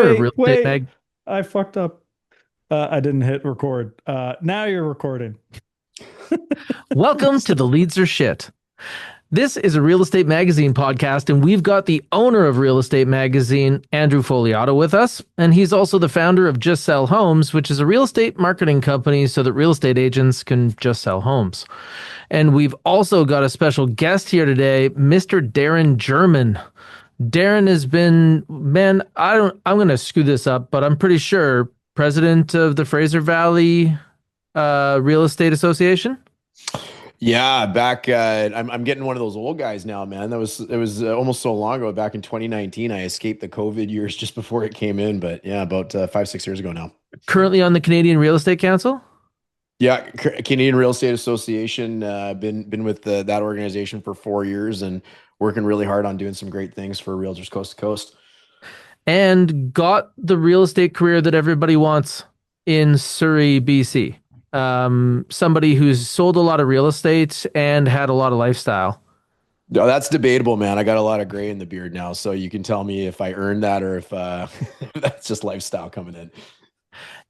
owner of Real Estate Wait. Mag. I fucked up. I didn't hit record. Now you're recording. Welcome to the Leads Are Shit. This is a real estate magazine podcast, and we've got the owner of Real Estate Magazine, Andrew Foliato, with us. And he's also the founder of Just Sell Homes, which is a real estate marketing company so that real estate agents can just sell homes. And we've also got a special guest here today, Mr. Darin Germyn. Darin has been, man, I'm going to screw this up, but I'm pretty sure president of the Fraser Valley Real Estate Association. Yeah, back I'm getting one of those old guys now, man. It was almost so long ago. Back in 2019, I escaped the COVID years just before it came in, but yeah, about 5, 6 years ago now. Currently on the Canadian Real Estate Council. Yeah, Canadian Real Estate Association. Been with that organization for 4 years and working really hard on doing some great things for realtors coast to coast. And got the real estate career that everybody wants in Surrey, BC. Somebody who's sold a lot of real estate and had a lot of lifestyle. No, that's debatable, man. I got a lot of gray in the beard now, so you can tell me if I earned that or if that's just lifestyle coming in.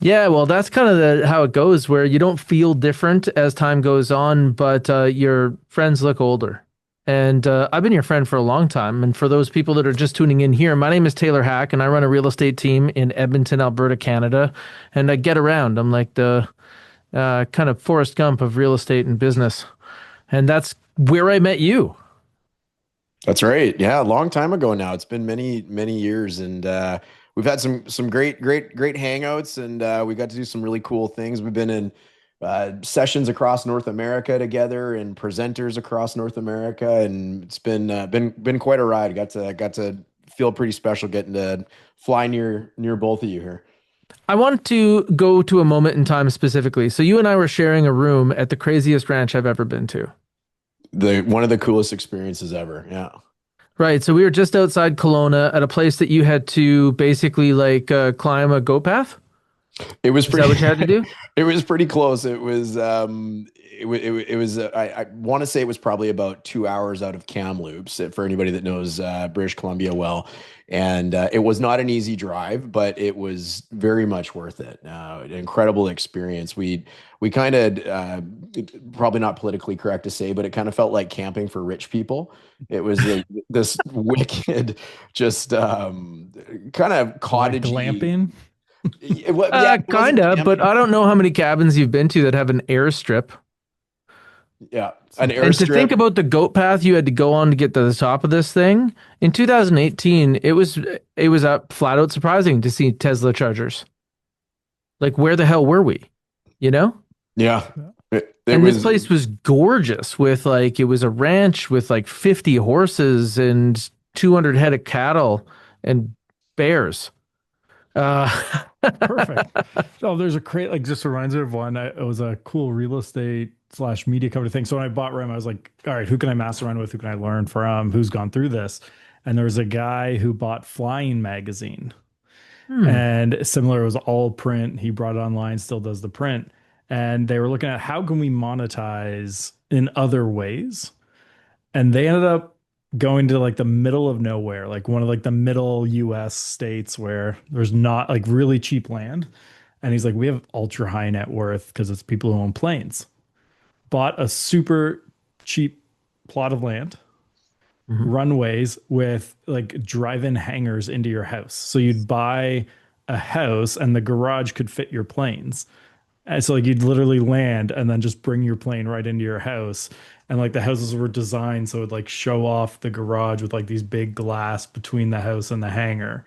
Yeah, well, that's kind of how it goes, where you don't feel different as time goes on, but your friends look older. And I've been your friend for a long time. And for those people that are just tuning in here, my name is Taylor Hack, and I run a real estate team in Edmonton, Alberta, Canada. And I get around. I'm like the kind of Forrest Gump of real estate and business. And that's where I met you. That's right. Yeah, a long time ago now. It's been many, many years, and we've had some great hangouts, and we got to do some really cool things. We've been in sessions across North America together, and presenters across North America, and it's been quite a ride. Got to feel pretty special getting to fly near both of you here. I want to go to a moment in time specifically. So you and I were sharing a room at the craziest ranch I've ever been to. The one of the coolest experiences ever. Yeah. Right. So we were just outside Kelowna at a place that you had to basically like climb a goat path. It was Is that pretty. what you had to do? It was pretty close. It was. I want to say it was probably about 2 hours out of Kamloops for anybody that knows British Columbia well, and it was not an easy drive, but it was very much worth it. An incredible experience. We kind of probably not politically correct to say, but it kind of felt like camping for rich people. It was this wicked, just kind of Like cottagey. glamping. Yeah, it Kind wasn't of, but camping. I don't know how many cabins you've been to that have an airstrip. Yeah, an And to think airstrip. about the goat path you had to go on to get to the top of this thing, in 2018, it was flat out surprising to see Tesla chargers. Like where the hell were we? You know? Yeah, it And this was. place was gorgeous with like it was a ranch with like 50 horses and 200 head of cattle and bears. Uh Perfect. Oh, there's a crate like just reminds me of one. It was a cool real estate slash media company thing. So when I bought REM, I was like, all right, who can I master around with? Who can I learn from? Who's gone through this? And there was a guy who bought Flying Magazine. hmm. And similar, it was all print. He brought it online, still does the print. And they were looking at how can we monetize in other ways. And they ended up going to like the middle of nowhere, like one of like the middle US states where there's not like really cheap land. And he's like, we have ultra high net worth because it's people who own planes. Bought a super cheap plot of land, Mhm. runways with like drive-in hangars into your house. So you'd buy a house and the garage could fit your planes. And so like you'd literally land and then just bring your plane right into your house. And like the houses were designed so it would like show off the garage with like these big glass between the house and the hangar.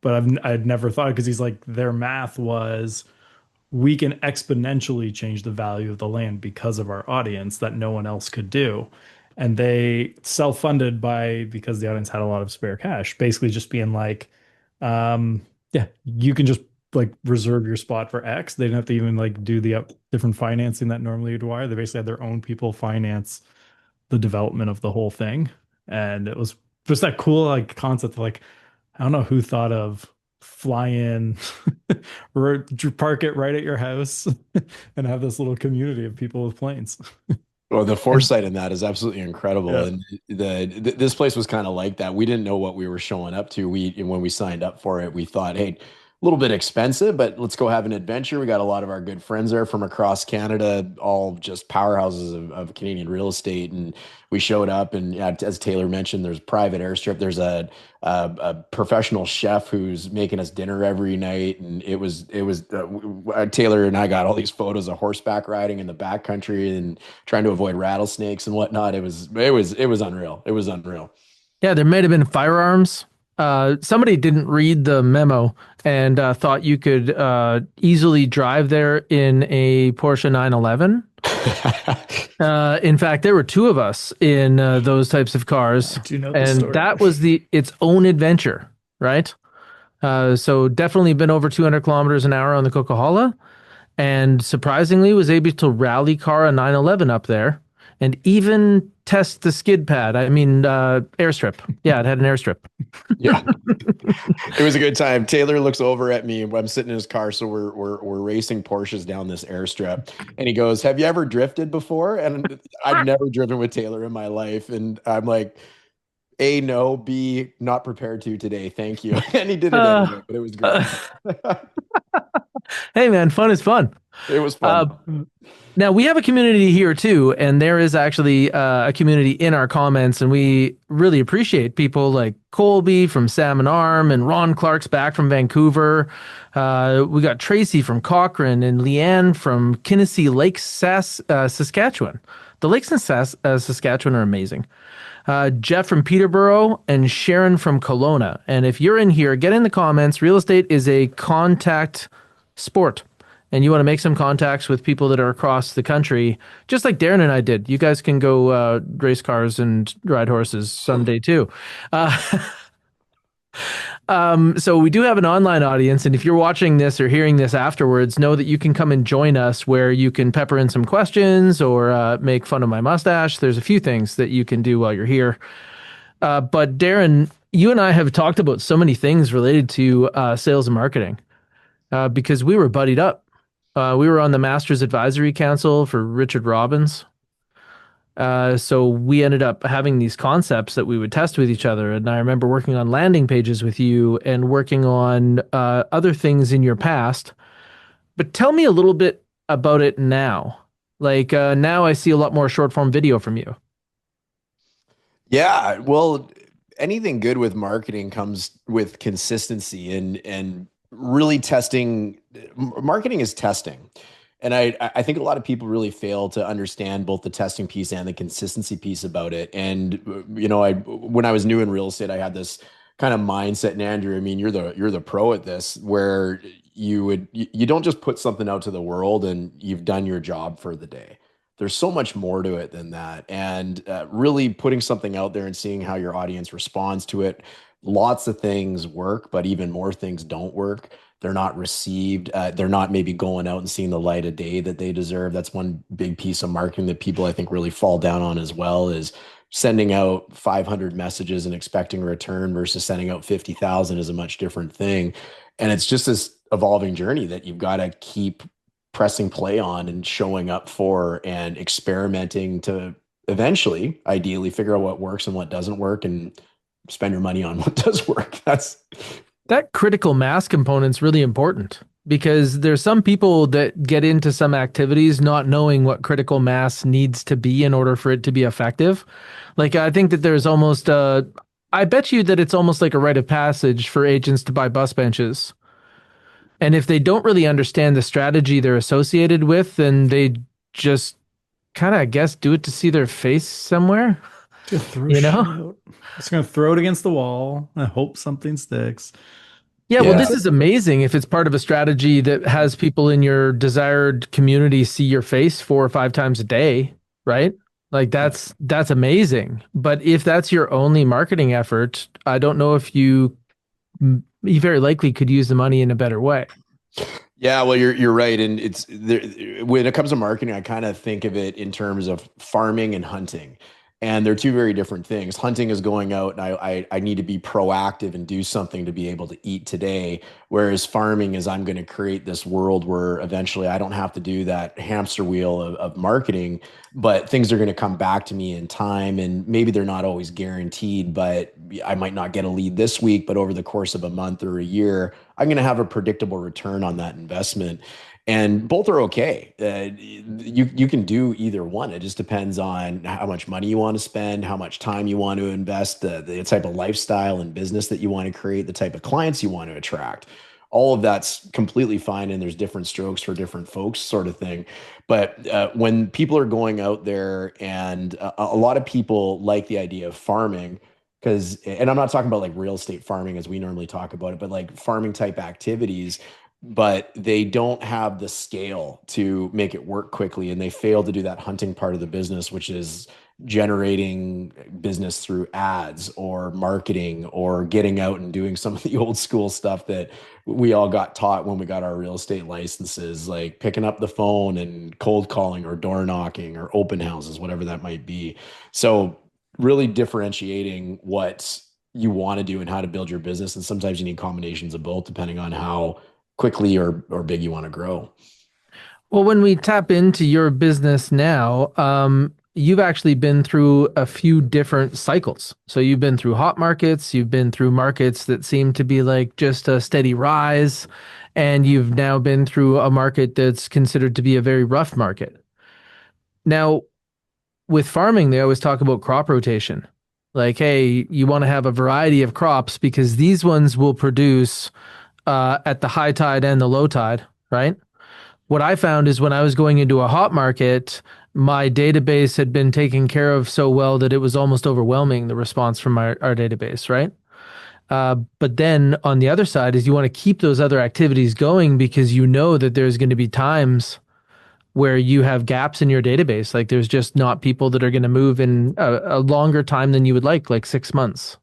But I'd never thought because he's like their math was we can exponentially change the value of the land because of our audience that no one else could do. And they self-funded by because the audience had a lot of spare cash, basically just being like, yeah, you can just like reserve your spot for X. They didn't have to even like do the different financing that normally you'd wire. They basically had their own people finance the development of the whole thing. And it was just that cool like concept of, like, I don't know who thought of fly in, park it right at your house and have this little community of people with planes. Well, the And foresight in that is absolutely incredible. Yeah. And this place was kind of like that. We didn't know what we were showing up to. When we signed up for it, we thought, hey, a little bit expensive, but let's go have an adventure. We got a lot of our good friends there from across Canada, all just powerhouses of Canadian real estate. And we showed up, and as Taylor mentioned, there's private airstrip. There's a professional chef who's making us dinner every night, and Taylor and I got all these photos of horseback riding in the backcountry and trying to avoid rattlesnakes and whatnot. It was unreal. It was unreal. yeah, there might have been firearms. Somebody didn't read the memo and thought you could easily drive there in a Porsche 911. In fact, there were two of us in those types of cars, I do know the and story. that was its own adventure, right? So definitely been over 200 kilometers an hour on the Coca-Cola, and surprisingly was able to rally car a 911 up there and even test the skid pad. I mean, airstrip. Yeah, it had an airstrip. Yeah, it was a good time. Taylor looks over at me. I'm sitting in his car, so we're racing Porsches down this airstrip, and he goes, "Have you ever drifted before?" And I've never driven with Taylor in my life, and I'm like, A, no, B, not prepared to today. Thank you. And he did it Uh, anyway, but it was great. hey, man, fun is fun. It was Uh, fun. Now we have a community here too, and there is actually a community in our comments, and we really appreciate people like Colby from Salmon Arm and Ron Clark's back from Vancouver. We got Tracy from Cochrane and Leanne from Kinnessee Lakes, Saskatchewan. The lakes in Saskatchewan are amazing. Jeff from Peterborough and Sharon from Kelowna. And if you're in here, get in the comments. Real estate is a contact sport, and you want to make some contacts with people that are across the country, just like Darin and I did. You guys can go race cars and ride horses someday too. Uh, so we do have an online audience, and if you're watching this or hearing this afterwards, know that you can come and join us where you can pepper in some questions or make fun of my mustache. There's a few things that you can do while you're here. But Darin, you and I have talked about so many things related to sales and marketing because we were buddied up. We were on the Masters Advisory Council for Richard Robbins. So we ended up having these concepts that we would test with each other. And I remember working on landing pages with you and working on other things in your past. But tell me a little bit about it now. Like now I see a lot more short form video from you. Yeah, well, anything good with marketing comes with consistency and really testing. Marketing is testing. And I think a lot of people really fail to understand both the testing piece and the consistency piece about it. And when I was new in real estate, I had this kind of mindset. And Andrew, I mean, you're the pro at this, where you don't just put something out to the world and you've done your job for the day. There's so much more to it than that. And really putting something out there and seeing how your audience responds to it. Lots of things work, but even more things don't work. They're not received. They're not maybe going out and seeing the light of day that they deserve. That's one big piece of marketing that people I think really fall down on as well, is sending out 500 messages and expecting a return versus sending out 50,000 is a much different thing. And it's just this evolving journey that you've got to keep pressing play on and showing up for and experimenting to eventually, ideally, figure out what works and what doesn't work and spend your money on what does work. That critical mass component's really important because there's some people that get into some activities not knowing what critical mass needs to be in order for it to be effective. Like I think that there's almost I bet you that it's almost like a rite of passage for agents to buy bus benches. And if they don't really understand the strategy they're associated with, then they just kind of, I guess, do it to see their face somewhere. Just throw You shit know? out. Just gonna throw it against the wall and hope something sticks. Yeah, well, Yeah. this is amazing if it's part of a strategy that has people in your desired community see your face 4 or 5 times a day, right? Like that's amazing. But if that's your only marketing effort, I don't know if you very likely could use the money in a better way. Yeah, well, you're right, and it's there, when it comes to marketing, I kind of think of it in terms of farming and hunting, and they're two very different things. Hunting is going out, and I need to be proactive and do something to be able to eat today. Whereas farming is I'm going to create this world where eventually I don't have to do that hamster wheel of marketing, but things are going to come back to me in time. And maybe they're not always guaranteed, but I might not get a lead this week, but over the course of a month or a year, I'm going to have a predictable return on that investment. And both are okay. You can do either one. It just depends on how much money you want to spend, how much time you want to invest, the type of lifestyle and business that you want to create, the type of clients you want to attract. All of that's completely fine, and there's different strokes for different folks, sort of thing. But when people are going out there, and a lot of people like the idea of farming, because, and I'm not talking about like real estate farming as we normally talk about it, but like farming type activities, but they don't have the scale to make it work quickly. And they fail to do that hunting part of the business, which is generating business through ads or marketing or getting out and doing some of the old school stuff that we all got taught when we got our real estate licenses, like picking up the phone and cold calling or door knocking or open houses, whatever that might be. So really differentiating what you want to do and how to build your business. And sometimes you need combinations of both, depending on how quickly or big you want to grow. Well, when we tap into your business now, you've actually been through a few different cycles. So you've been through hot markets, you've been through markets that seem to be like just a steady rise, and you've now been through a market that's considered to be a very rough market. Now, with farming, they always talk about crop rotation. Like, hey, you want to have a variety of crops because these ones will produce at the high tide and the low tide, right? What I found is when I was going into a hot market, my database had been taken care of so well that it was almost overwhelming, the response from our database, right? But then on the other side is you want to keep those other activities going because you know that there's going to be times where you have gaps in your database. Like there's just not people that are going to move in a longer time than you would like 6 months.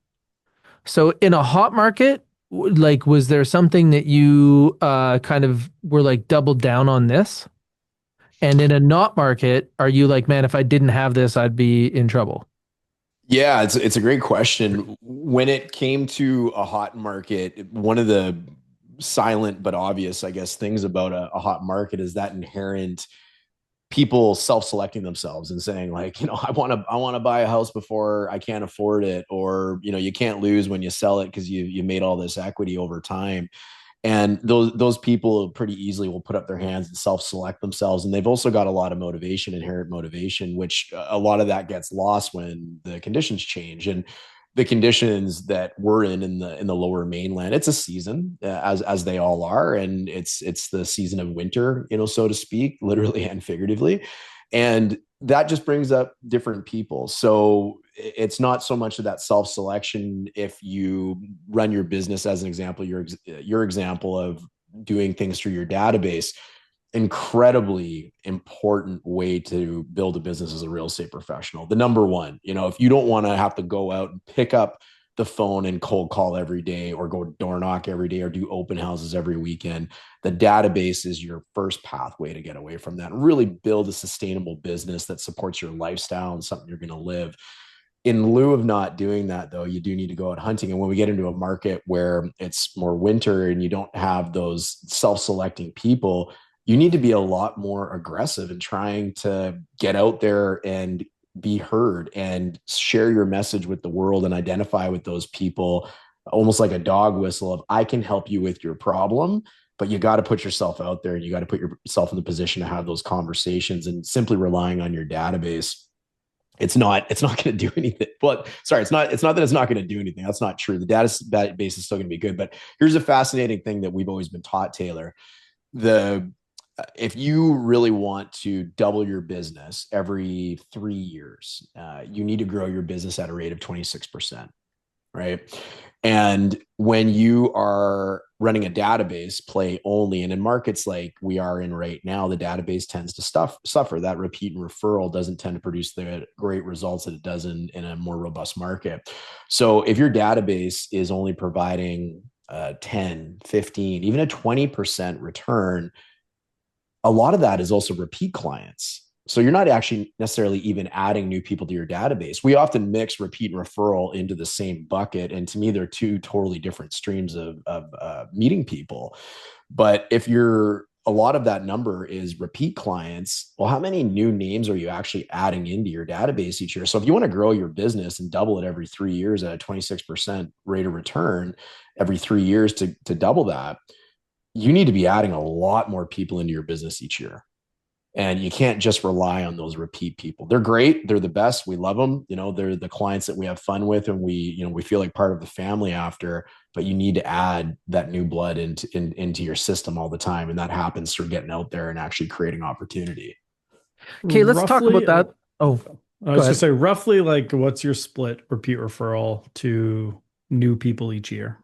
So in a hot market, like, was there something that you kind of were like doubled down on this? And in a not market, are you like, man, if I didn't have this, I'd be in trouble? Yeah, it's a great question. When it came to a hot market, one of the silent but obvious, I guess, things about a hot market is that inherent people self-selecting themselves and saying like, I want to buy a house before I can't afford it, or you can't lose when you sell it because you made all this equity over time. And those people pretty easily will put up their hands and self-select themselves. And they've also got a lot of motivation, inherent motivation, which a lot of that gets lost when the conditions change. And the conditions that we're in the lower mainland, it's a season, as they all are, and it's the season of winter, so to speak, literally and figuratively. And that just brings up different people. So it's not so much of that self-selection. If you run your business, as an example, your example of doing things through your database, incredibly important way to build a business as a real estate professional. The number one, if you don't want to have to go out and pick up the phone and cold call every day, or go door knock every day, or do open houses every weekend, the database is your first pathway to get away from that and really build a sustainable business that supports your lifestyle and something you're going to live. In lieu of not doing that, though, you do need to go out hunting. And when we get into a market where it's more winter and you don't have those self-selecting people, you need to be a lot more aggressive in trying to get out there and be heard and share your message with the world and identify with those people, almost like a dog whistle of, I can help you with your problem. But you got to put yourself out there, and you got to put yourself in the position to have those conversations. And simply relying on your database, it's not going to do anything. But sorry, it's not that it's not going to do anything. That's not true. The database is still going to be good. But here's a fascinating thing that we've always been taught, Taylor. The If you really want to double your business every 3 years, you need to grow your business at a rate of 26%, right? And when you are running a database play only, and in markets like we are in right now, the database tends to suffer. That repeat and referral doesn't tend to produce the great results that it does in a more robust market. So if your database is only providing 10, 15, even a 20% return, a lot of that is also repeat clients. So you're not actually necessarily even adding new people to your database. We often mix repeat and referral into the same bucket. And to me, they're two totally different streams of meeting people. But if you're a lot of that number is repeat clients, well, how many new names are you actually adding into your database each year? So if you want to grow your business and double it every 3 years at a 26% rate of return every 3 years to double that, you need to be adding a lot more people into your business each year. And you can't just rely on those repeat people. They're great. They're the best. We love them. They're the clients that we have fun with and we feel like part of the family after, but you need to add that new blood into your system all the time. And that happens through getting out there and actually creating opportunity. Okay, let's talk about that. Oh, I was going to say, roughly, like, what's your split repeat referral to new people each year?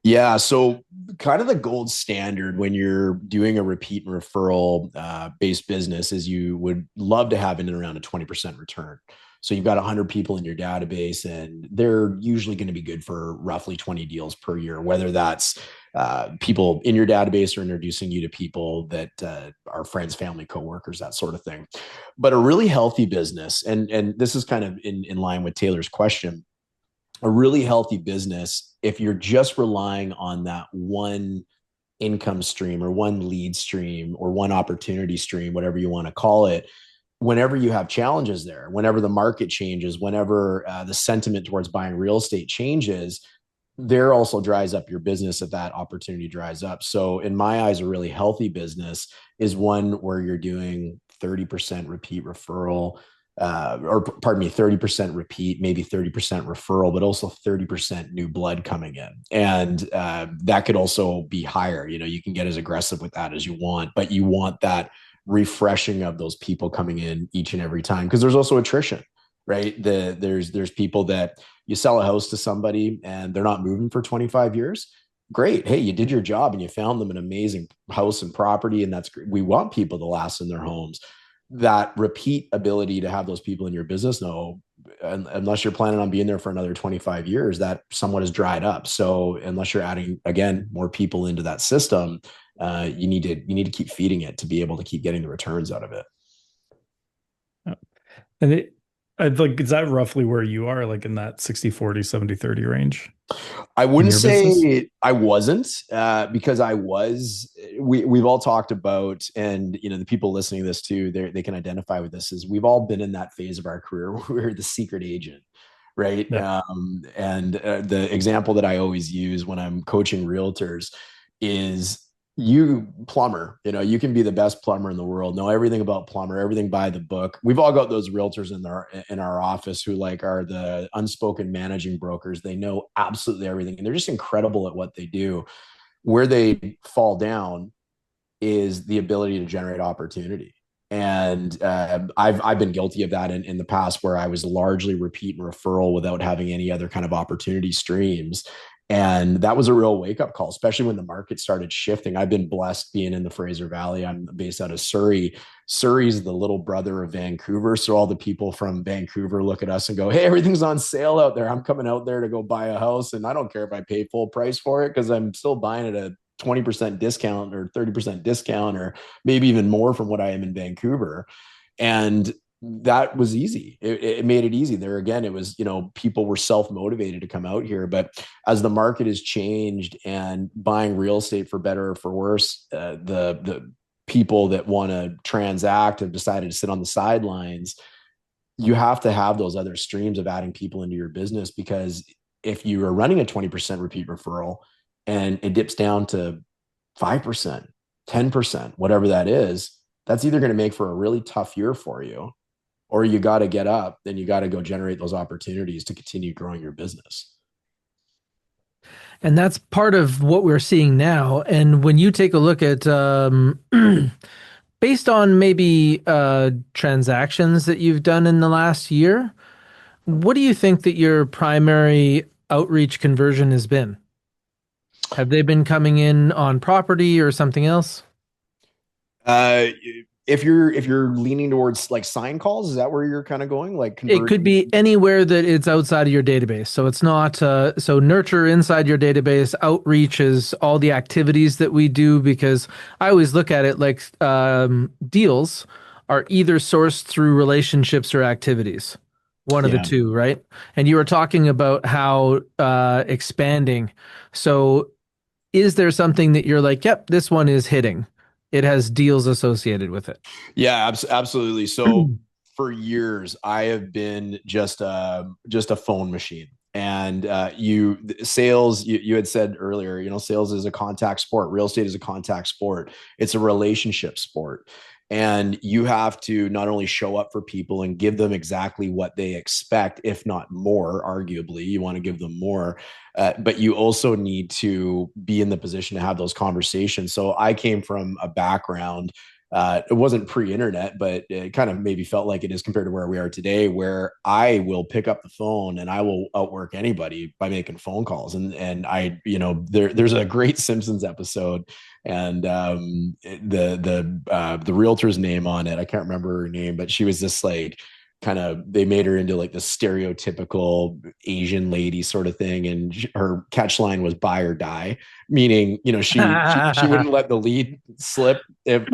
Yeah, so kind of the gold standard when you're doing a repeat and referral based business is you would love to have in and around a 20% return. So you've got 100 people in your database, and they're usually going to be good for roughly 20 deals per year, whether that's people in your database or introducing you to people that are friends, family, coworkers, that sort of thing. But a really healthy business, and this is kind of in line with Taylor's question, a really healthy business, if you're just relying on that one income stream or one lead stream or one opportunity stream, whatever you want to call it, whenever you have challenges there, whenever the market changes, whenever the sentiment towards buying real estate changes, there also dries up your business if that opportunity dries up. So in my eyes, a really healthy business is one where you're doing 30% repeat referral, or pardon me, 30% repeat, maybe 30% referral, but also 30% new blood coming in. And that could also be higher. You can get as aggressive with that as you want, but you want that refreshing of those people coming in each and every time, because there's also attrition, right? There's people that you sell a house to somebody and they're not moving for 25 years. Great. Hey, you did your job and you found them an amazing house and property. And that's great. We want people to last in their homes. That repeat ability to have those people in your business, no, unless you're planning on being there for another 25 years, that somewhat has dried up. So unless you're adding, again, more people into that system, you need to keep feeding it to be able to keep getting the returns out of it. And I'd like, is that roughly where you are, like in that 60-40, 70-30 range? I wouldn't say I wasn't, because we've all talked about, and the people listening to this too, they can identify with this, is we've all been in that phase of our career where we're the secret agent, right? Yeah. And the example that I always use when I'm coaching realtors is, you plumber, you can be the best plumber in the world, know everything about plumber, everything by the book. We've all got those realtors in our office who are the unspoken managing brokers. They know absolutely everything and they're just incredible at what they do. Where they fall down is the ability to generate opportunity. And I've been guilty of that in the past, where I was largely repeat and referral without having any other kind of opportunity streams. And that was a real wake up call, especially when the market started shifting. I've been blessed being in the Fraser Valley. I'm based out of Surrey. Surrey's the little brother of Vancouver. So all the people from Vancouver look at us and go, hey, everything's on sale out there. I'm coming out there to go buy a house. And I don't care if I pay full price for it, because I'm still buying at a 20% discount or 30% discount, or maybe even more from what I am in Vancouver. And that was easy. It made it easy there. Again, it was, people were self-motivated to come out here. But as the market has changed and buying real estate, for better or for worse, the people that want to transact have decided to sit on the sidelines. You have to have those other streams of adding people into your business, because if you are running a 20% repeat referral and it dips down to 5%, 10%, whatever that is, that's either going to make for a really tough year for you, or you got to get up, then you got to go generate those opportunities to continue growing your business. And that's part of what we're seeing now. And when you take a look at, based on maybe transactions that you've done in the last year, what do you think that your primary outreach conversion has been? Have they been coming in on property or something else? If you're leaning towards like sign calls, is that where you're kind of going? Like converting? It could be anywhere that it's outside of your database. So it's not, so nurture inside your database, outreach is all the activities that we do, because I always look at it like deals are either sourced through relationships or activities. One of the Yeah. two, right? And you were talking about how expanding. So is there something that you're like, yep, this one is hitting? It has deals associated with it. Yeah, absolutely. So for years, I have been just a phone machine. And you sales, you had said earlier, sales is a contact sport. Real estate is a contact sport. It's a relationship sport. And you have to not only show up for people and give them exactly what they expect, if not more, arguably, you want to give them more, but you also need to be in the position to have those conversations. So I came from a background, it wasn't pre-internet, but it kind of maybe felt like it is compared to where we are today, where I will pick up the phone and I will outwork anybody by making phone calls. And I, there's a great Simpsons episode, and the realtor's name on it, I can't remember her name, but she was this like kind of, they made her into like the stereotypical Asian lady sort of thing, and her catch line was buy or die, meaning she wouldn't let the lead slip if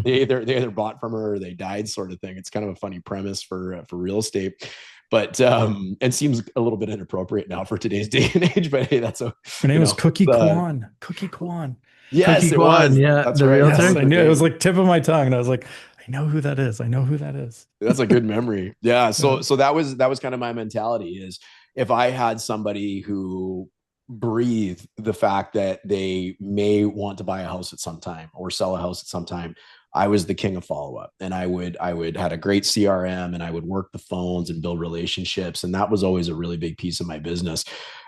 they either bought from her or they died, sort of thing. It's kind of a funny premise for real estate, but and seems a little bit inappropriate now for today's day and age. But hey, that's her name was Cookie Kwan. Cookie Kwan. Yes, Cookie it Kwan, was. yeah, That's the right. realtor. Yes, I knew it was like tip of my tongue, and I was like, I know who that is. I know who that is. That's a good memory. Yeah. So that was kind of my mentality, is if I had somebody who breathed the fact that they may want to buy a house at some time or sell a house at some time, I was the king of follow-up. And I would had a great CRM, and I would work the phones and build relationships. And that was always a really big piece of my business.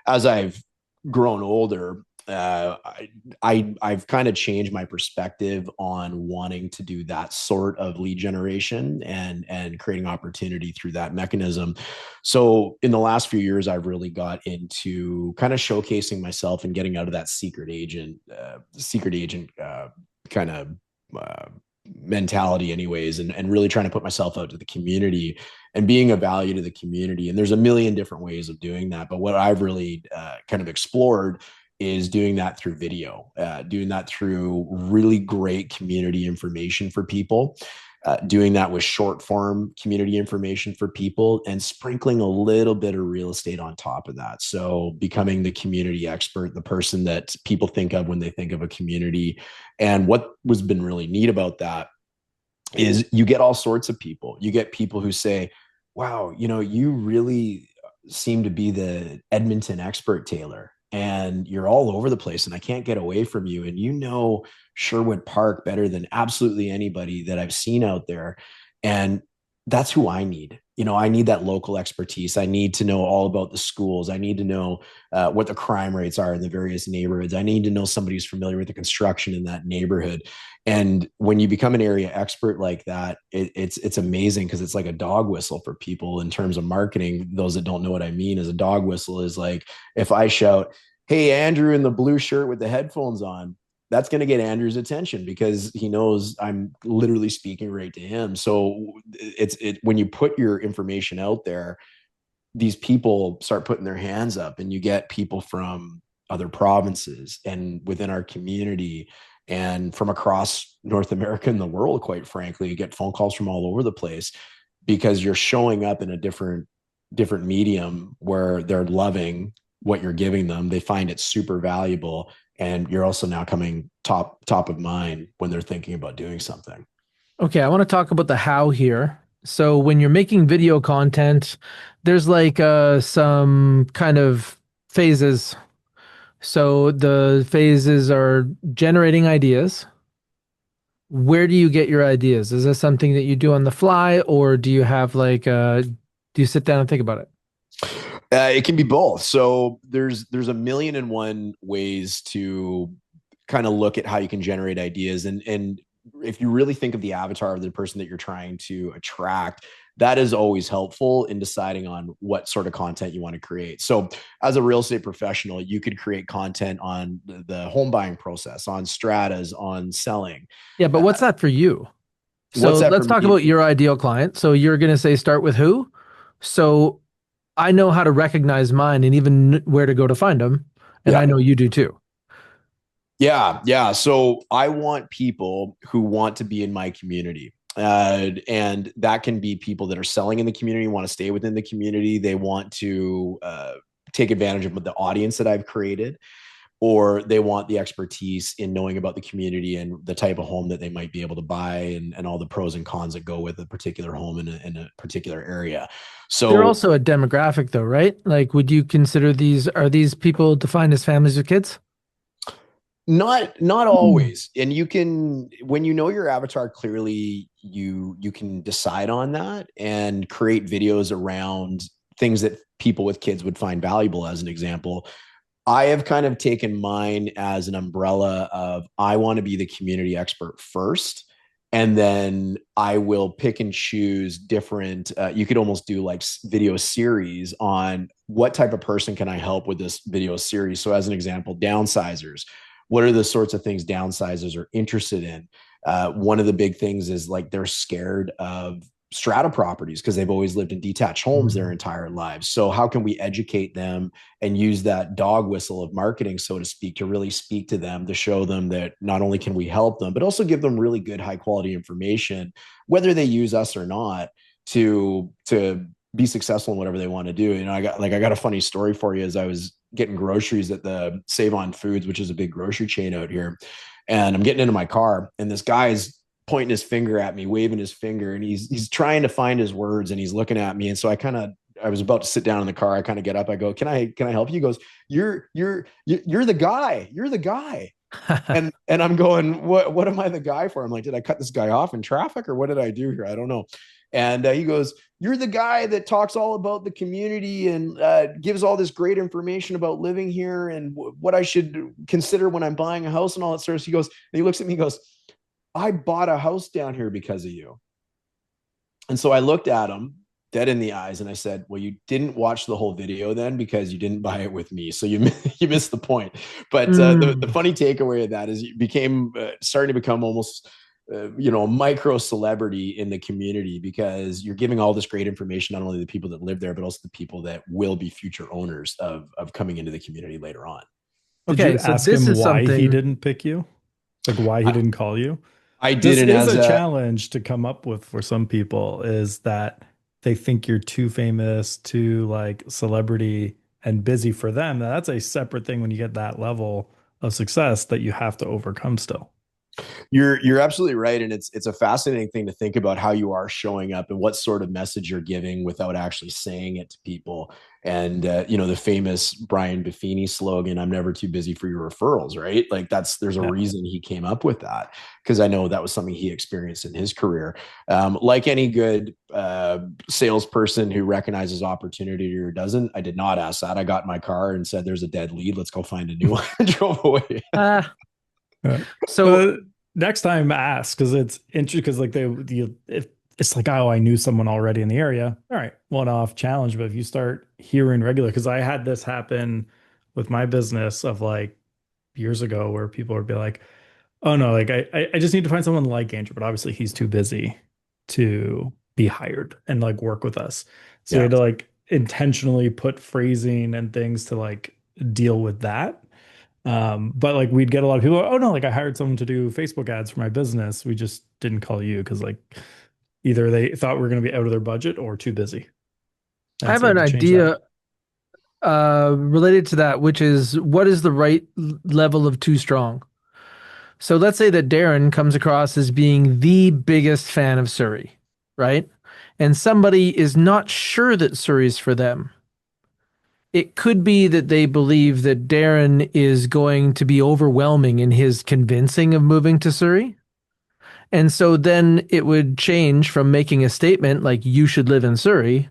As I've grown older, I've kind of changed my perspective on wanting to do that sort of lead generation and creating opportunity through that mechanism. So in the last few years, I've really got into kind of showcasing myself and getting out of that secret agent kind of mentality anyways, and really trying to put myself out to the community and being a value to the community. And there's a million different ways of doing that, but what I've really kind of explored is doing that through video, doing that through really great community information for people, doing that with short form community information for people, and sprinkling a little bit of real estate on top of that. So becoming the community expert, the person that people think of when they think of a community. And what was been really neat about that is you get all sorts of people. You get people who say, wow, you really seem to be the Edmonton expert, Taylor, and you're all over the place and I can't get away from you. And Sherwood Park better than absolutely anybody that I've seen out there. And that's who I need. I need that local expertise. I need to know all about the schools. I need to know what the crime rates are in the various neighborhoods. I need to know somebody who's familiar with the construction in that neighborhood. And when you become an area expert like that, it's amazing, because it's like a dog whistle for people in terms of marketing. Those that don't know what I mean is, a dog whistle is like, if I shout, hey, Andrew in the blue shirt with the headphones on, that's going to get Andrew's attention because he knows I'm literally speaking right to him. So when you put your information out there, these people start putting their hands up, and you get people from other provinces and within our community and from across North America and the world, quite frankly. You get phone calls from all over the place because you're showing up in a different medium where they're loving what you're giving them. They find it super valuable, and you're also now coming top of mind when they're thinking about doing something. Okay, I want to talk about the how here. So when you're making video content, there's like some kind of phases. So the phases are generating ideas. Where do you get your ideas? Is this something that you do on the fly, or do you have do you sit down and think about it? It can be both. So there's a million and one ways to kind of look at how you can generate ideas. And if you really think of the avatar of the person that you're trying to attract, that is always helpful in deciding on what sort of content you want to create. So as a real estate professional, you could create content on the home buying process, on stratas, on selling. Yeah, but what's that for you? So let's talk about your ideal client. So you're going to say start with who? So I know how to recognize mine and even where to go to find them. And I know you do too. Yeah. So I want people who want to be in my community. And that can be people that are selling in the community, want to stay within the community. They want to take advantage of the audience that I've created, or they want the expertise in knowing about the community and the type of home that they might be able to buy, and all the pros and cons that go with a particular home in a particular area. They're So also a demographic though, right? Like, would you consider are these people defined as families with kids? not always. And you can, when you know your avatar clearly, you can decide on that and create videos around things that people with kids would find valuable. As an example, I have kind of taken mine as an umbrella of, I want to be the community expert first. And then I will pick and choose different, you could almost do like video series on what type of person can I help with this video series. So as an example, downsizers, what are the sorts of things downsizers are interested in? One of the big things is like they're scared of strata properties because they've always lived in detached homes their entire lives. So how can we educate them and use that dog whistle of marketing, so to speak, to really speak to them, to show them that not only can we help them, but also give them really good, high quality information, whether they use us or not, to be successful in whatever they want to do. You know, I got a funny story for you. As I was getting groceries at the Save On Foods, which is a big grocery chain out here, and I'm getting into my car, and this guy's pointing his finger at me, waving his finger, and he's trying to find his words, and he's looking at me. And so I was about to sit down in the car. I kind of get up. I go, can I help you? He goes, you're the guy. You're the guy. And I'm going, what am I the guy for? I'm like, did I cut this guy off in traffic, or what did I do here? I don't know. And he goes, you're the guy that talks all about the community and gives all this great information about living here and what I should consider when I'm buying a house and all that sort of stuff. He goes, and he looks at me, he goes, I bought a house down here because of you. And so I looked at him dead in the eyes and I said, well, you didn't watch the whole video then, because you didn't buy it with me. So you missed the point. But the funny takeaway of that is you became starting to become almost a micro celebrity in the community, because you're giving all this great information, not only to the people that live there, but also the people that will be future owners of coming into the community later on. Did Okay, you so ask this him is why he something didn't pick you? Like why he didn't call you? I This didn't, is as a a challenge to come up with for some people, is that they think you're too famous, too like celebrity and busy for them. Now, that's a separate thing when you get that level of success that you have to overcome still. You're absolutely right, and it's a fascinating thing to think about how you are showing up and what sort of message you're giving without actually saying it to people. And the famous Brian Buffini slogan, "I'm never too busy for your referrals," right? Like there's a Yeah. reason he came up with that, because I know that was something he experienced in his career. Like any good salesperson who recognizes opportunity or doesn't, I did not ask that. I got in my car and said, "There's a dead lead. Let's go find a new one," and drove away. uh, Yeah. so Next time ask, because it's interesting, because like it's like, oh, I knew someone already in the area. All right, one-off challenge. But if you start hearing regular, because I had this happen with my business of like years ago, where people would be like, oh no, like I just need to find someone like Andrew, but obviously he's too busy to be hired and like work with us. So we Yeah. had to like intentionally put phrasing and things to like deal with that. But like we'd get a lot of people, oh no, like I hired someone to do Facebook ads for my business. We just didn't call you because like either they thought we were going to be out of their budget or too busy. I And have so we an had to change that. idea related to that, which is, what is the right level of too strong? So let's say that Darin comes across as being the biggest fan of Surrey, right? And somebody is not sure that Surrey's for them. It could be that they believe that Darin is going to be overwhelming in his convincing of moving to Surrey. And so then it would change from making a statement like, you should live in Surrey,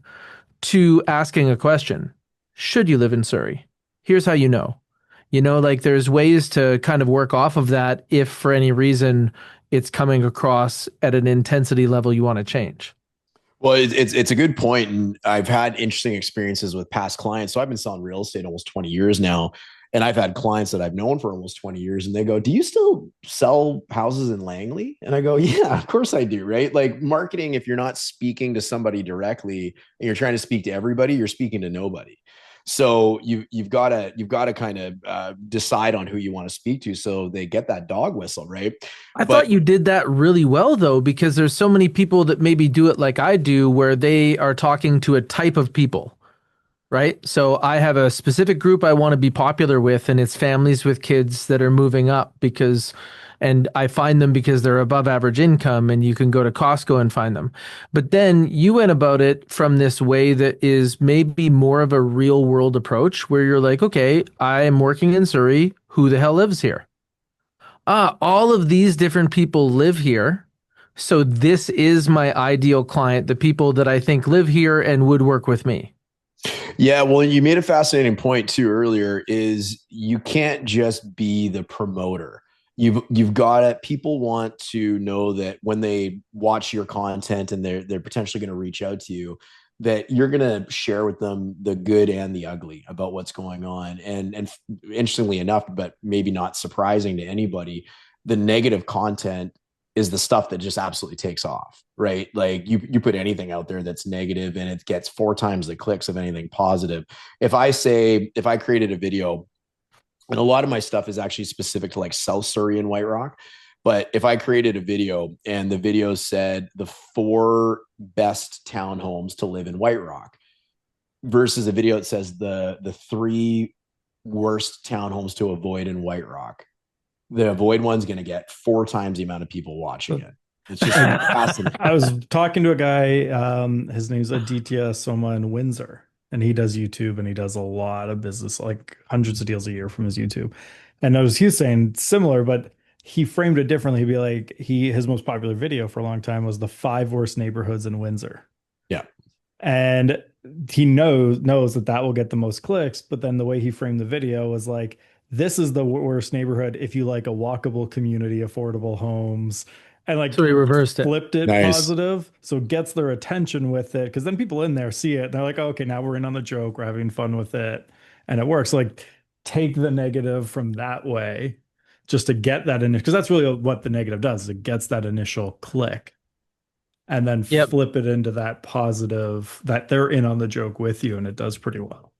to asking a question. Should you live in Surrey? Here's how you know. Like there's ways to kind of work off of that if for any reason it's coming across at an intensity level you want to change. Well, it's a good point, and I've had interesting experiences with past clients. So I've been selling real estate almost 20 years now, and I've had clients that I've known for almost 20 years, and they go, "Do you still sell houses in Langley?" And I go, "Yeah, of course I do." Right? Like marketing, if you're not speaking to somebody directly and you're trying to speak to everybody, you're speaking to nobody. So you've got to kind of decide on who you want to speak to, so they get that dog whistle, right? I But thought you did that really well though, because there's so many people that maybe do it like I do, where they are talking to a type of people, right? So I have a specific group I want to be popular with, and it's families with kids that are moving up and I find them because they're above average income, and you can go to Costco and find them. But then you went about it from this way that is maybe more of a real world approach where you're like, okay, I am working in Surrey. Who the hell lives here? All of these different people live here. So this is my ideal client, the people that I think live here and would work with me. yeah, well, you made a fascinating point too earlier, is you can't just be the promoter. You've got to, people want to know that when they watch your content and they're potentially going to reach out to you, that you're going to share with them the good and the ugly about what's going on. And interestingly enough, but maybe not surprising to anybody, the negative content is the stuff that just absolutely takes off, right? Like you put anything out there that's negative and it gets 4 times the clicks of anything positive. If I created a video, and a lot of my stuff is actually specific to like South Surrey and White Rock, but if I created a video and the video said the 4 best townhomes to live in White Rock versus a video that says the 3 worst townhomes to avoid in White Rock, the avoid one's going to get 4 times the amount of people watching it. It's just fascinating. I was talking to a guy, his name's Aditya Soma in Windsor, and he does YouTube and he does a lot of business, like hundreds of deals a year from his YouTube. And I was he was saying similar, but he framed it differently. He'd be like, his most popular video for a long time was the 5 worst neighborhoods in Windsor. Yeah. And he knows that that will get the most clicks, but then the way he framed the video was like, this is the worst neighborhood if you like a walkable community, affordable homes, and like So he reversed it. flipped it Nice. positive, so it gets their attention with it, because then people in there see it and they're like, oh, okay, now we're in on the joke, we're having fun with it, and it works. Like, take the negative from that way just to get that in, because that's really what the negative does, is it gets that initial click, and then Yep. flip it into that positive that they're in on the joke with you, and it does pretty well.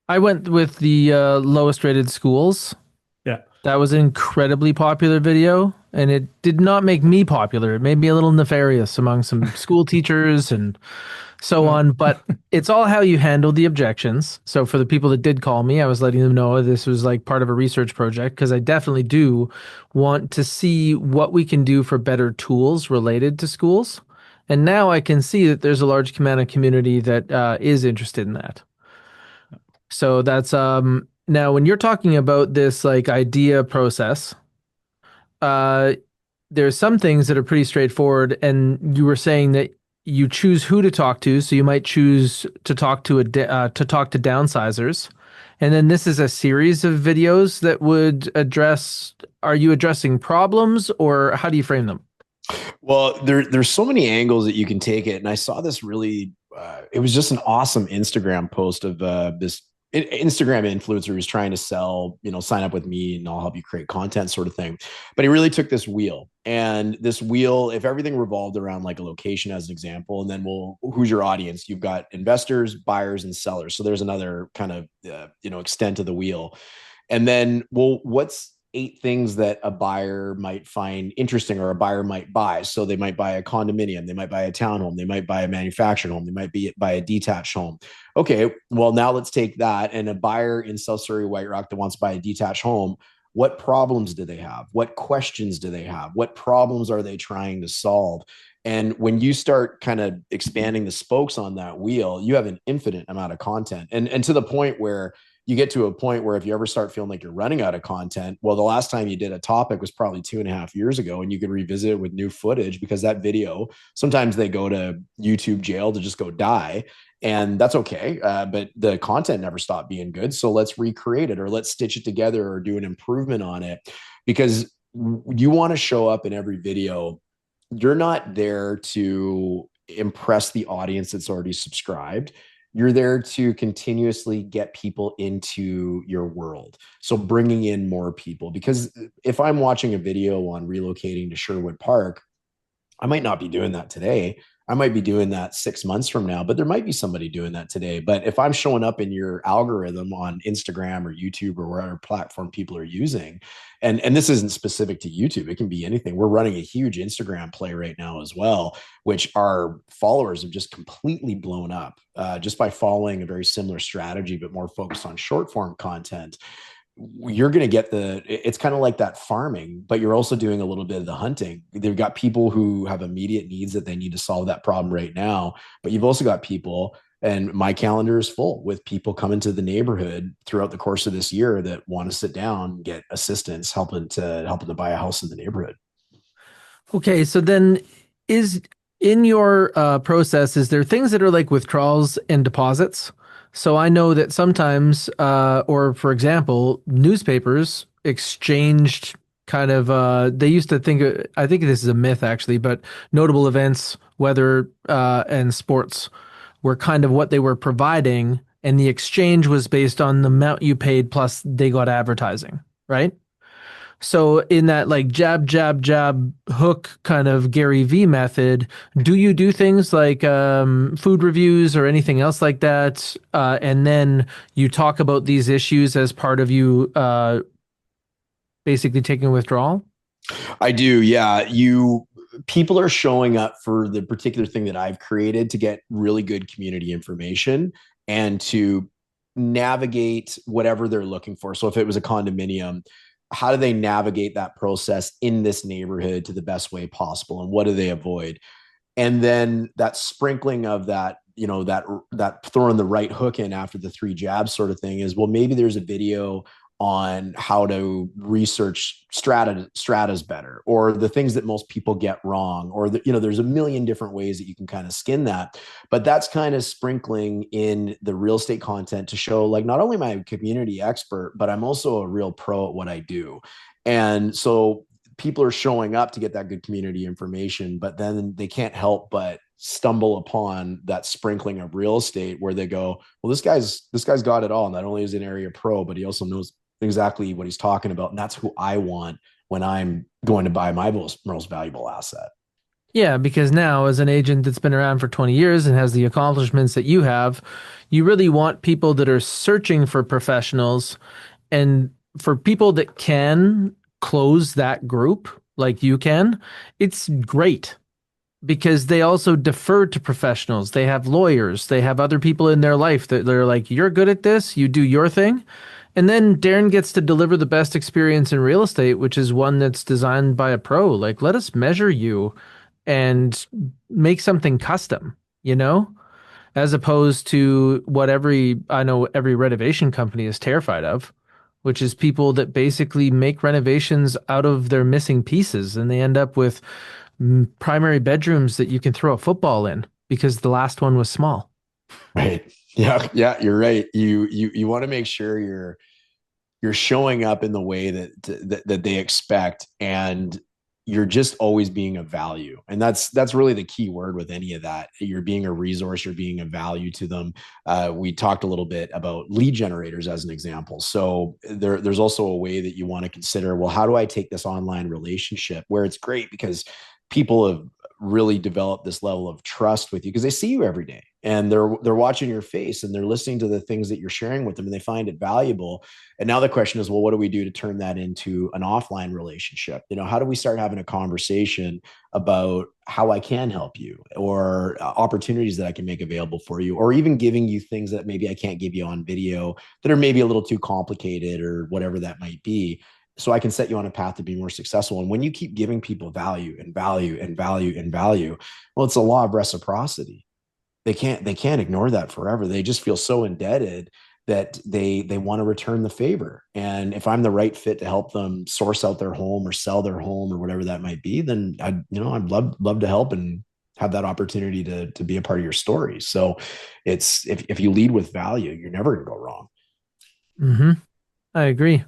I went with the lowest rated schools. Yeah. That was an incredibly popular video, and it did not make me popular. It made me a little nefarious among some school teachers and so on. But it's all how you handle the objections. So for the people that did call me, I was letting them know this was like part of a research project, because I definitely do want to see what we can do for better tools related to schools. And now I can see that there's a large amount of community that is interested in that. So that's now when you're talking about this like idea process, uh there's some things that are pretty straightforward, and you were saying that you choose who to talk to, so you might choose to talk to to talk to downsizers. And then this is a series of videos that would address, are you addressing problems or how do you frame them? Well, there's so many angles that you can take it, and I saw this really. It was just an awesome Instagram post of this Instagram influencer who's trying to sell, sign up with me and I'll help you create content, sort of thing. But he really took this wheel, and this wheel, if everything revolved around like a location as an example, and then who's your audience? You've got investors, buyers, and sellers. So there's another kind of extent of the wheel, and then what's 8 things that a buyer might find interesting or a buyer might buy. So they might buy a condominium, they might buy a townhome, they might buy a manufactured home, they might buy a detached home. Okay, well, now let's take that, and a buyer in South Surrey, White Rock that wants to buy a detached home, what problems do they have? What questions do they have? What problems are they trying to solve? And when you start kind of expanding the spokes on that wheel, you have an infinite amount of content, and to the point where you get to a point where if you ever start feeling like you're running out of content, well, the last time you did a topic was probably 2.5 years ago, and you can revisit it with new footage, because that video, sometimes they go to YouTube jail to just go die, and that's okay. But the content never stopped being good. So let's recreate it, or let's stitch it together, or do an improvement on it, because you want to show up in every video. You're not there to impress the audience that's already subscribed. You're there to continuously get people into your world. So bringing in more people, because if I'm watching a video on relocating to Sherwood Park, I might not be doing that today. I might be doing that 6 months from now, but there might be somebody doing that today. But if I'm showing up in your algorithm on Instagram or YouTube or whatever platform people are using, and this isn't specific to YouTube, it can be anything. We're running a huge Instagram play right now as well, which our followers have just completely blown up just by following a very similar strategy, but more focused on short form content. You're going to get it's kind of like that farming, but you're also doing a little bit of the hunting. They've got people who have immediate needs that they need to solve that problem right now, but you've also got people, and my calendar is full with people coming to the neighborhood throughout the course of this year that want to sit down, get assistance, helping to buy a house in the neighborhood. Okay, so then is in your process, is there things that are like withdrawals and deposits? So I know that sometimes, or for example, newspapers exchanged kind of, they used to think, I think this is a myth actually, but notable events, weather, and sports were kind of what they were providing, and the exchange was based on the amount you paid plus they got advertising, right? So in that like jab, jab, jab, hook kind of Gary V method, do you do things like food reviews or anything else like that? And then you talk about these issues as part of you basically taking a withdrawal? I do. Yeah. People are showing up for the particular thing that I've created to get really good community information and to navigate whatever they're looking for. So if it was a condominium, how do they navigate that process in this neighborhood to the best way possible? And what do they avoid? And then that sprinkling of that, that throwing the right hook in after the three jabs sort of thing is, well, maybe there's a video on how to research stratas better, or the things that most people get wrong, or there's a million different ways that you can kind of skin that. But that's kind of sprinkling in the real estate content to show, like, not only am I a community expert, but I'm also a real pro at what I do. And so people are showing up to get that good community information, but then they can't help but stumble upon that sprinkling of real estate where they go, well, this guy's got it all. Not only is he an area pro, but he also knows exactly what he's talking about. And that's who I want when I'm going to buy my most valuable asset. Yeah, because now as an agent that's been around for 20 years and has the accomplishments that you have, you really want people that are searching for professionals, and for people that can close that group like you can, it's great because they also defer to professionals. They have lawyers, they have other people in their life that they're like, you're good at this, you do your thing. And then Darin gets to deliver the best experience in real estate, which is one that's designed by a pro. Like, let us measure you and make something custom, you know, as opposed to what I know every renovation company is terrified of, which is people that basically make renovations out of their missing pieces, and they end up with primary bedrooms that you can throw a football in because the last one was small. Right. Yeah. Yeah. You're right. You want to make sure you're showing up in the way that they expect, and you're just always being of value. And that's really the key word with any of that. You're being a resource, you're being of value to them. We talked a little bit about lead generators as an example. So there's also a way that you want to consider, well, how do I take this online relationship where it's great because people have really developed this level of trust with you because they see you every day, and they're watching your face, and they're listening to the things that you're sharing with them, and they find it valuable. And now the question is, well, what do we do to turn that into an offline relationship? How do we start having a conversation about how I can help you, or opportunities that I can make available for you, or even giving you things that maybe I can't give you on video that are maybe a little too complicated, or whatever that might be, so I can set you on a path to be more successful. And when you keep giving people value and value and value and value, well, it's a law of reciprocity. They can't ignore that forever. They just feel so indebted that they want to return the favor. And if I'm the right fit to help them source out their home or sell their home or whatever that might be, then I'd love to help and have that opportunity to be a part of your story. So it's if you lead with value, you're never going to go wrong. Mm-hmm. I agree.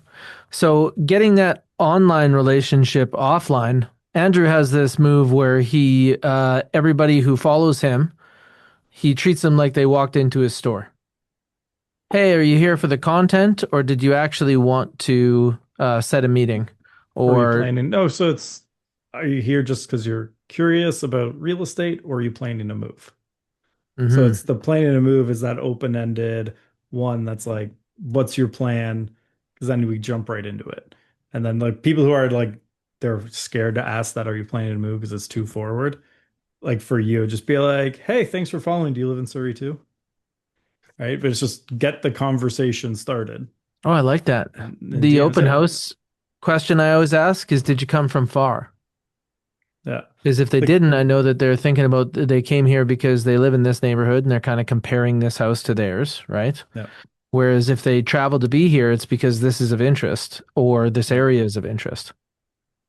So getting that online relationship offline, Andrew has this move where everybody who follows him, he treats them like they walked into his store. Hey, are you here for the content, or did you actually want to set a meeting? Are you Or planning? No, so it's are you here just because you're curious about real estate, or are you planning to move? So Hmm. it's the planning to move is that open-ended one that's like, what's your plan? Because then we jump right into it. And then like people who are like they're scared to ask that, are you planning to move because it's too forward? Like for you, just be like, hey, thanks for following. Do you live in Surrey too? Right. But it's just get the conversation started. Oh, I like that. And The DM open say, house question I always ask is, did you come from far? yeah. Because if they Like, didn't, I know that they're thinking about they came here because they live in this neighborhood and they're kind of comparing this house to theirs, right? yeah. Whereas if they travel to be here, it's because this is of interest or this Yeah. area is of interest.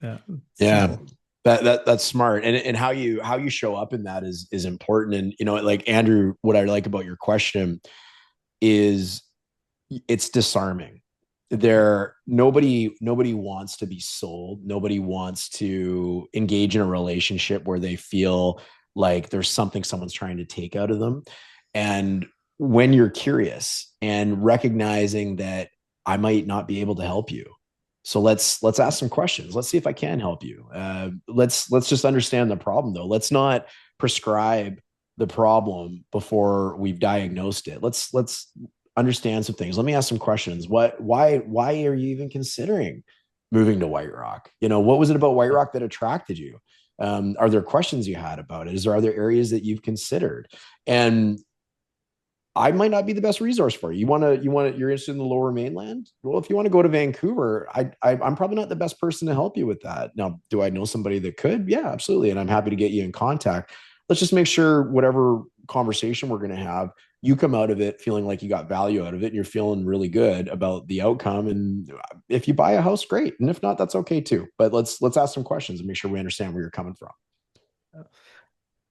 Yeah. Yeah. Simple. That's smart. And how you show up in that is important. And like Andrew, what I like about your question is it's disarming. Nobody wants to be sold. Nobody wants to engage in a relationship where they feel like there's something someone's trying to take out of them. And when you're curious and recognizing that I might not be able to help you, so let's ask some questions. Let's see if I can help you. Let's just understand the problem, though. Let's not prescribe the problem before we've diagnosed it. Let's understand some things. Let me ask some questions. Why are you even considering moving to White Rock? What was it about White Rock that attracted you? Are there questions you had about it? Is there other areas that you've considered? And I might not be the best resource for you. You're interested in the Lower Mainland. Well, if you want to go to Vancouver, I'm probably not the best person to help you with that. Now, do I know somebody that could? Yeah, absolutely, and I'm happy to get you in contact. Let's just make sure whatever conversation we're going to have, you come out of it feeling like you got value out of it, and you're feeling really good about the outcome. And if you buy a house, great, and if not, that's okay too. But let's ask some questions and make sure we understand where you're coming from.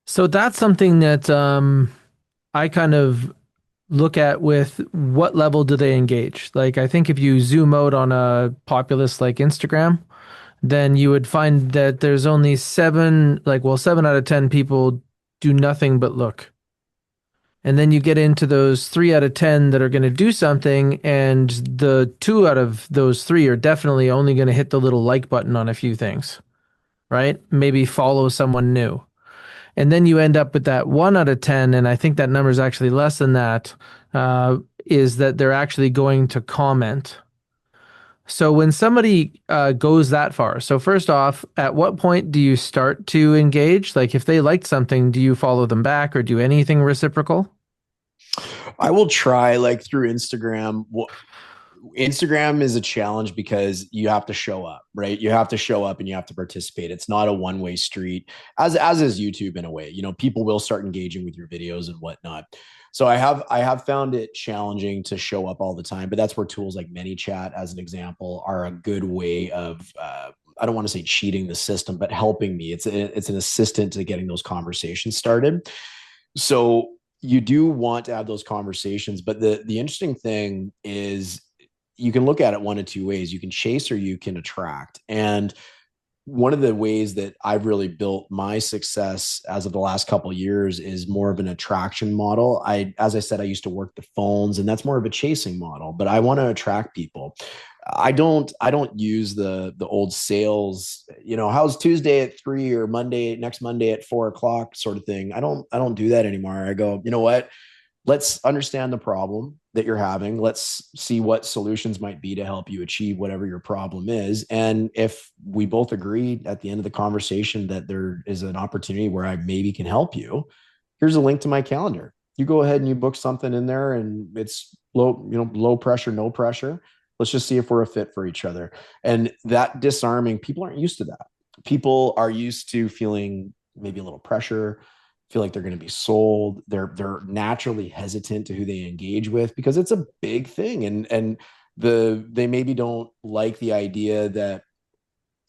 So that's something that I kind of look at with what level do they engage? Like, I think if you zoom out on a populace like Instagram, then you would find that there's only seven out of 10 people do nothing but look. And then you get into those three out of 10 that are going to do something, and the two out of those three are definitely only going to hit the little like button on a few things, right? Maybe follow someone new. And then you end up with that one out of 10, and I think that number is actually less than that, is that they're actually going to comment. So when somebody goes that far, so first off, at what point do you start to engage? Like if they liked something, do you follow them back or do anything reciprocal? I will try like through Instagram. Instagram is a challenge because you have to show up, right? You have to show up and you have to participate. It's not a one-way street, as is YouTube in a way. People will start engaging with your videos and whatnot. So I have found it challenging to show up all the time, but that's where tools like ManyChat, as an example, are a good way of I don't want to say cheating the system, but helping me. It's an assistant to getting those conversations started. So you do want to have those conversations, but the interesting thing is you can look at it one of two ways. You can chase or you can attract. And one of the ways that I've really built my success as of the last couple of years is more of an attraction model. As I said, I used to work the phones, and that's more of a chasing model, but I want to attract people. I don't use the old sales, how's Tuesday at 3 or next Monday at 4 o'clock sort of thing. I don't do that anymore. I go, you know what? Let's understand the problem that you're having. Let's see what solutions might be to help you achieve whatever your problem is. And if we both agree at the end of the conversation that there is an opportunity where I maybe can help you, here's a link to my calendar. You go ahead and you book something in there, and it's low pressure, no pressure. Let's just see if we're a fit for each other. And that disarming, people aren't used to that. People are used to feeling maybe a little pressure, feel like they're going to be sold. They're naturally hesitant to who they engage with because it's a big thing. And they maybe don't like the idea that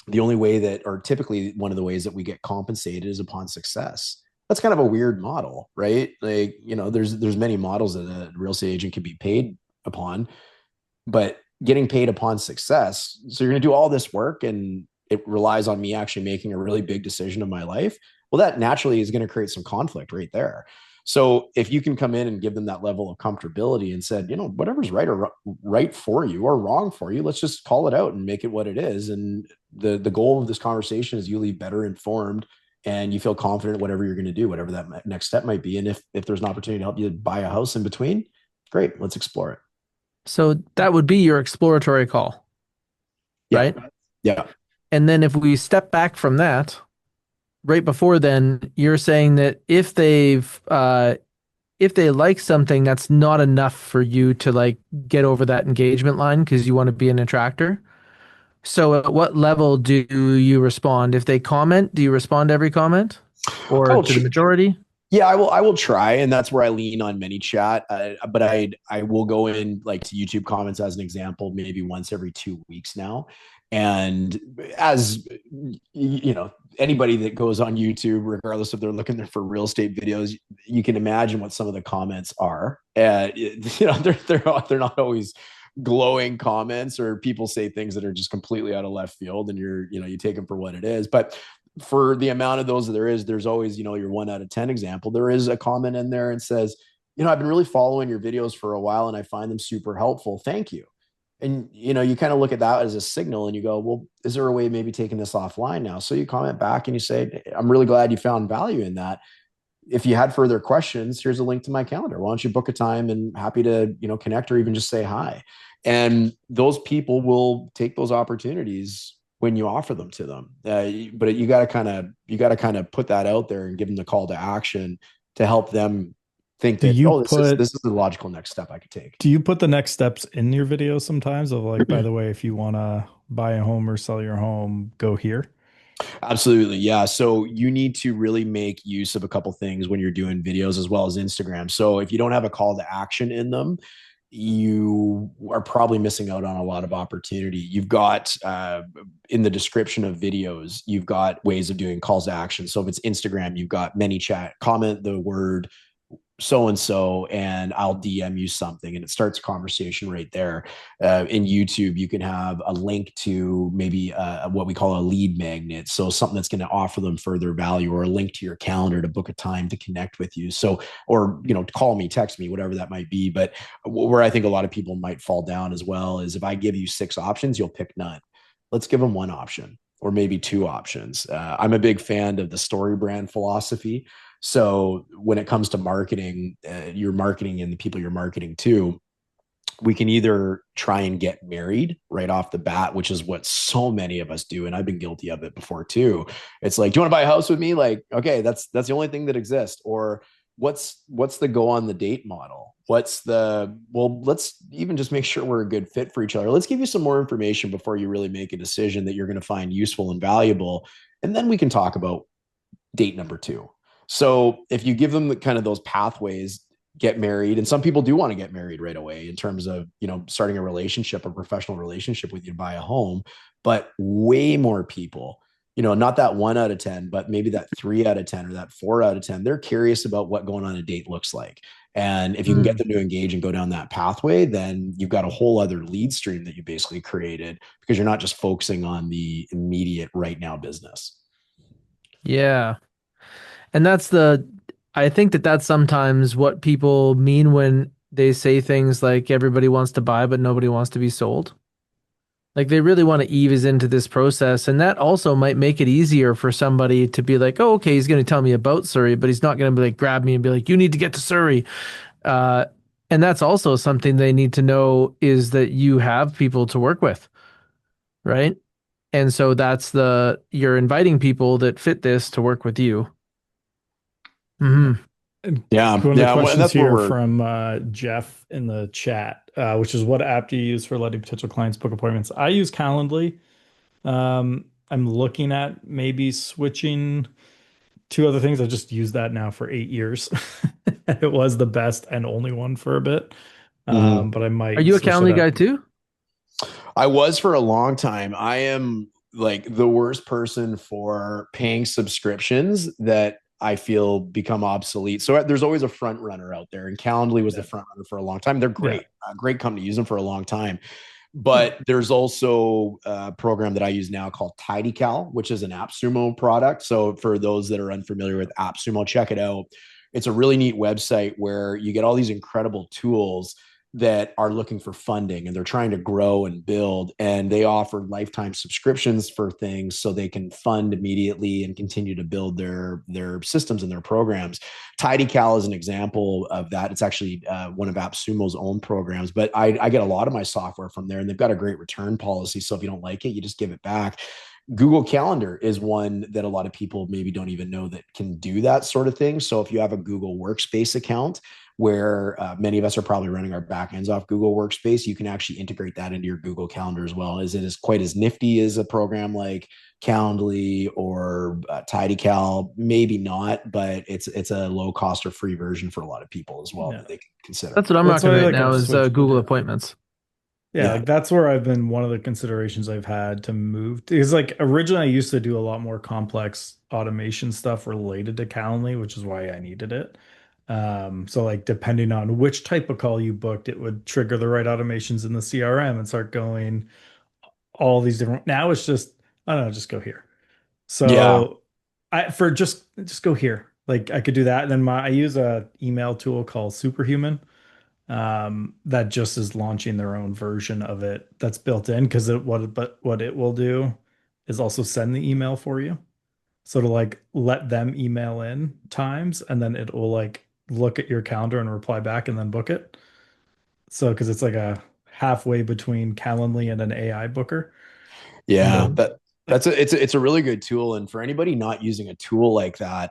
the only way that, or typically one of the ways that we get compensated is upon success. That's kind of a weird model, right? Like, there's many models that a real estate agent can be paid upon, but getting paid upon success. So you're going to do all this work and it relies on me actually making a really big decision of my life. Well, that naturally is going to create some conflict right there. So if you can come in and give them that level of comfortability and said, whatever's right for you or wrong for you, let's just call it out and make it what it is. And the goal of this conversation is you leave better informed and you feel confident whatever you're going to do, whatever that next step might be. And if there's an opportunity to help you buy a house in between, great, let's explore it. So that would be your exploratory call, right? Yeah. And then if we step back from that, right before then, you're saying that if they like something, that's not enough for you to like get over that engagement line because you want to be an attractor. So at what level do you respond? If they comment, do you respond to every comment or to the majority? Yeah, I will try, and that's where I lean on ManyChat. But I will go in like to YouTube comments as an example, maybe once every 2 weeks now. And as anybody that goes on YouTube, regardless if they're looking there for real estate videos, you can imagine what some of the comments are. They're not always glowing comments, or people say things that are just completely out of left field, and you take them for what it is. But for the amount of those that there's always, your 1 out of 10 example. There is a comment in there and says, I've been really following your videos for a while and I find them super helpful. Thank you. And, you kind of look at that as a signal and you go, well, is there a way of maybe taking this offline now? So you comment back and you say, I'm really glad you found value in that. If you had further questions, here's a link to my calendar. Why don't you book a time, and happy to, connect or even just say hi. And those people will take those opportunities when you offer them to them. But you got to kind of put that out there and give them the call to action to help them think that, this is the logical next step I could take. Do you put the next steps in your videos sometimes of like, by the way, if you want to buy a home or sell your home, go here? Absolutely. Yeah. So you need to really make use of a couple things when you're doing videos as well as Instagram. So if you don't have a call to action in them, you are probably missing out on a lot of opportunity. You've got in the description of videos, you've got ways of doing calls to action. So if it's Instagram, you've got ManyChat, comment the word so-and-so and I'll DM you something, and it starts a conversation right there. In YouTube, you can have a link to maybe what we call a lead magnet. So something that's going to offer them further value, or a link to your calendar to book a time to connect with you. So, or, call me, text me, whatever that might be. But where I think a lot of people might fall down as well is if I give you 6 options, you'll pick none. Let's give them 1 option or maybe 2 options. I'm a big fan of the story brand philosophy. So when it comes to marketing, your marketing and the people you're marketing to, we can either try and get married right off the bat, which is what so many of us do. And I've been guilty of it before too. It's like, do you want to buy a house with me? Like, okay, that's the only thing that exists. Or what's the go on the date model? Let's even just make sure we're a good fit for each other. Let's give you some more information before you really make a decision that you're going to find useful and valuable. And then we can talk about date number 2. So if you give them the kind of those pathways, get married, and some people do want to get married right away in terms of, starting a relationship, a professional relationship with you to buy a home, but way more people, not that 1 out of 10, but maybe that 3 out of 10 or that 4 out of 10, they're curious about what going on a date looks like. And if you can get them to engage and go down that pathway, then you've got a whole other lead stream that you basically created, because you're not just focusing on the immediate right now business. Yeah. And I think that's sometimes what people mean when they say things like everybody wants to buy, but nobody wants to be sold. Like they really want to ease into this process. And that also might make it easier for somebody to be like, oh, okay, he's going to tell me about Surrey, but he's not going to be like, grab me and be like, you need to get to Surrey. And that's also something they need to know, is that you have people to work with, right? And so you're inviting people that fit this to work with you. Mm-hmm. Yeah. One of the questions here from Jeff in the chat, which is, what app do you use for letting potential clients book appointments? I use Calendly. I'm looking at maybe switching 2 other things. I've just used that now for 8 years. It was the best and only one for a bit. But I might. Are you a Calendly guy too? I was for a long time. I am like the worst person for paying subscriptions that I feel become obsolete. So there's always a front runner out there, and Calendly was the front runner for a long time. They're great, great company, use them for a long time. But there's also a program that I use now called TidyCal, which is an AppSumo product. So for those that are unfamiliar with AppSumo, check it out. It's a really neat website where you get all these incredible tools that are looking for funding and they're trying to grow and build, and they offer lifetime subscriptions for things so they can fund immediately and continue to build their systems and their programs. TidyCal is an example of that. It's actually one of AppSumo's own programs, but I get a lot of my software from there, and they've got a great return policy. So if you don't like it, you just give it back. Google Calendar is one that a lot of people maybe don't even know that can do that sort of thing. So if you have a Google Workspace account, where many of us are probably running our backends off Google Workspace, you can actually integrate that into your Google Calendar as well. Is it as quite as nifty as a program like Calendly or TidyCal? Maybe not, but it's a low cost or free version for a lot of people as well that they can consider. That's what I'm Well, that's rocking why right like now I've is switched Google to Appointments. Yeah, like that's where I've been one of the considerations I've had to move to, is like originally I used to do a lot more complex automation stuff related to Calendly, which is why I needed it. So like depending on which type of call you booked, it would trigger the right automations in the CRM and start going all these different. Now it's just, I don't know, just go here. Yeah. So I for just go here. Like I could do that. And then I use a email tool called Superhuman, that just is launching their own version of it that's built in, because what it will do is also send the email for you. So to like let them email in times, and then it will like look at your calendar and reply back and then book it. So because it's like a halfway between Calendly and an AI booker. Yeah, Um, it's a really good tool. And for anybody not using a tool like that,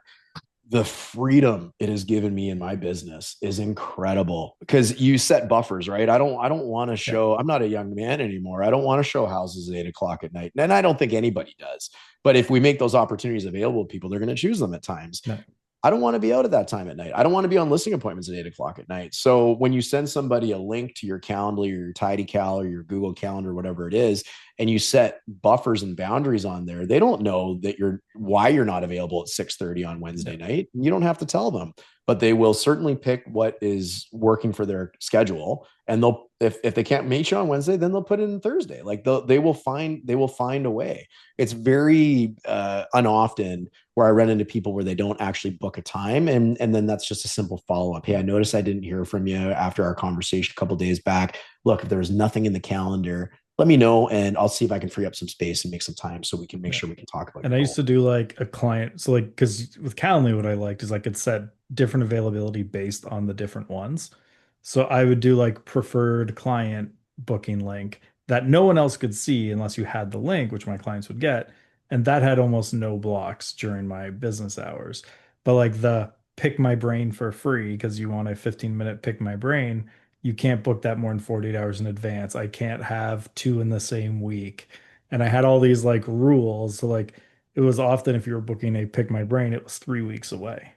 the freedom it has given me in my business is incredible, because you set buffers, right? I don't want to yeah, show, I'm not a young man anymore. I don't want to show houses at 8 o'clock at night. And I don't think anybody does. But if we make those opportunities available to people, they're going to choose them at times. no, I don't want to be out at that time at night. I don't want to be on listing appointments at 8 o'clock at night. So when you send somebody a link to your Calendly or your TidyCal or your Google Calendar, whatever it is, and you set buffers and boundaries on there, they don't know that why you're not available at 6:30 on no, Wednesday night. You don't have to tell them, but they will certainly pick what is working for their schedule. And they'll, if they can't meet you on Wednesday, then they'll put it in Thursday. Like they will find a way. It's very unoften where I run into people where they don't actually book a time, and then that's just a simple follow up. Hey, I noticed I didn't hear from you after our conversation a couple of days back. Look, if there's nothing in the calendar, let me know, and I'll see if I can free up some space and make some time so we can make yeah. sure we can talk about And your I used goal. to do like a client. So like, because with Calendly, what I liked is I could set different availability based on the different ones. So I would do like preferred client booking link that no one else could see unless you had the link, which my clients would get. And that had almost no blocks during my business hours. But like the pick my brain for free, because you want a 15-minute pick my brain, you can't book that more than 48 hours in advance. I can't have two in the same week. And I had all these like rules. So like it was often, if you were booking a pick my brain, it was 3 weeks away.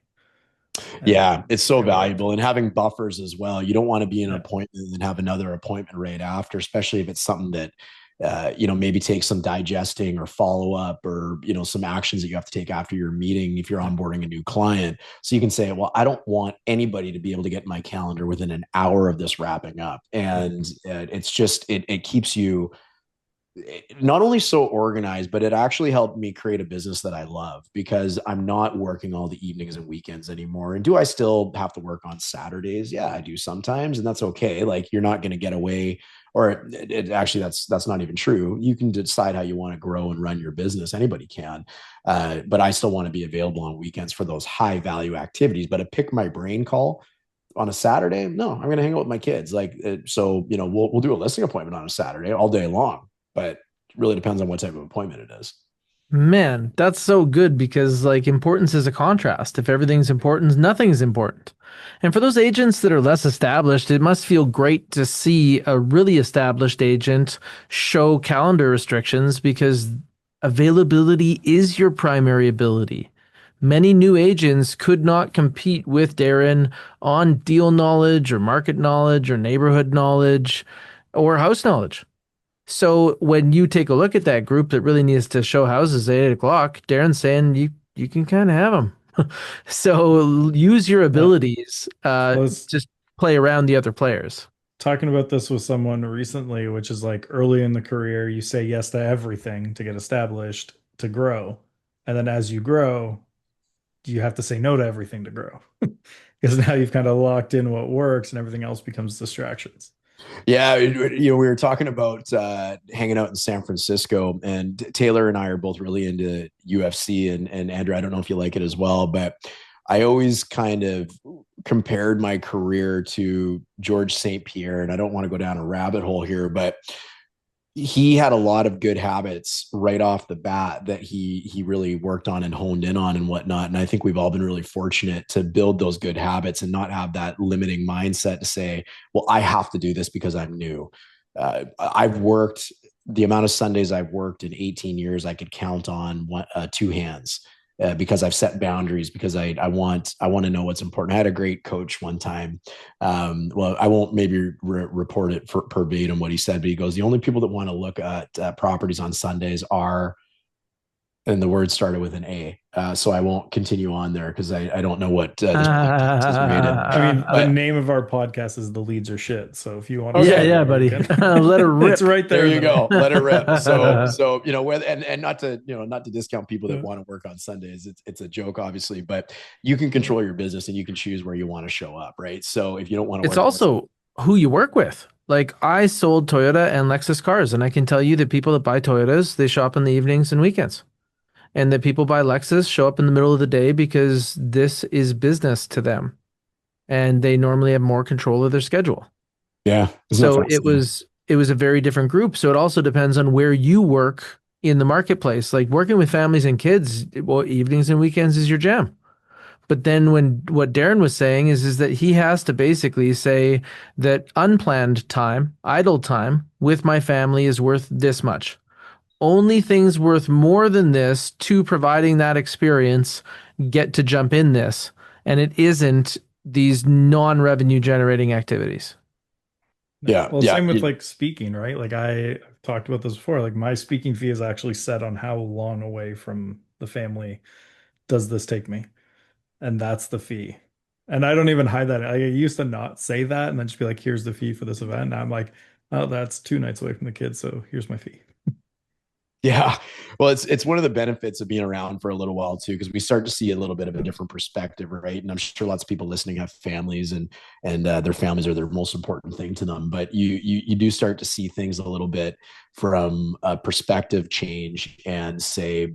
And Yeah, it's so it worked. valuable, and having buffers as well. You don't want to be in an Yeah. appointment and have another appointment right after, especially if it's something that maybe takes some digesting or follow up, or some actions that you have to take after your meeting if you're Yeah. onboarding a new client. So you can say, well, I don't want anybody to be able to get in my calendar within an hour of this wrapping up, Yeah. and it's just it keeps you not only so organized, but it actually helped me create a business that I love, because I'm not working all the evenings and weekends anymore. And do I still have to work on Saturdays? Yeah, I do sometimes, and that's okay. Like, you're not going to get away, or actually, that's not even true. You can decide how you want to grow and run your business. Anybody can, but I still want to be available on weekends for those high value activities. But a pick my brain call on a Saturday, no, I'm going to hang out with my kids. Like, so we'll do a listing appointment on a Saturday all day long, but it really depends on what type of appointment it is. Man, that's so good because like importance is a contrast. If everything's important, nothing's important. And for those agents that are less established, it must feel great to see a really established agent show calendar restrictions because availability is your primary ability. Many new agents could not compete with Darin on deal knowledge or market knowledge or neighborhood knowledge or house knowledge. So when you take a look at that group that really needs to show houses at 8 o'clock, Darren's saying you can kind of have them. So use your Yeah. abilities. I was Just play around the other players. talking about this with someone recently, which is like early in the career, you say yes to everything to get established, to grow. And then as you grow, you have to say no to everything to grow. because now you've kind of locked in what works and everything else becomes distractions. Yeah, we were talking about hanging out in San Francisco, and Taylor and I are both really into UFC, and Andrew, I don't know if you like it as well, but I always kind of compared my career to George St. Pierre, and I don't want to go down a rabbit hole here, but he had a lot of good habits right off the bat that he really worked on and honed in on and whatnot. And I think we've all been really fortunate to build those good habits and not have that limiting mindset to say, well, I have to do this because I'm new. I've worked the amount of Sundays I've worked in 18 years, I could count on two hands. Because I've set boundaries, because I want to know what's important. I had a great coach one time. Well, I won't maybe report it verbatim what he said, but he goes, the only people that want to look at properties on Sundays are, and the word started with an A. So I won't continue on there because I don't know what this podcast is rated. I mean, the name of our podcast is The Leads Are Shit. So if you want to, yeah, buddy, let it rip. It's right there. There you go. Let it rip. So whether and not to not to discount people that want to work on Sundays. It's a joke, obviously, but you can control your business and you can choose where you want to show up, right? So if you don't want to, it's also who you work with. Like I sold Toyota and Lexus cars, and I can tell you that people that buy Toyotas, they shop in the evenings and weekends. And that people buy Lexus show up in the middle of the day because this is business to them. And they normally have more control of their schedule. Yeah. So it was a very different group. So it also depends on where you work in the marketplace. Like working with families and kids, well, evenings and weekends is your jam. But then what Darin was saying is that he has to basically say that unplanned time, idle time with my family is worth this much. Only things worth more than this to providing that experience get to jump in this. And it isn't these non-revenue generating activities. Yeah. Well, same with like speaking, right? Like I've talked about this before. Like my speaking fee is actually set on how long away from the family does this take me. And that's the fee. And I don't even hide that. I used to not say that and then just be like, here's the fee for this event. Now I'm like, oh, that's 2 nights away from the kids. So here's my fee. Yeah. Well, it's one of the benefits of being around for a little while too, because we start to see a little bit of a different perspective, right? And I'm sure lots of people listening have families, and their families are their most important thing to them. But you do start to see things a little bit from a perspective change and say,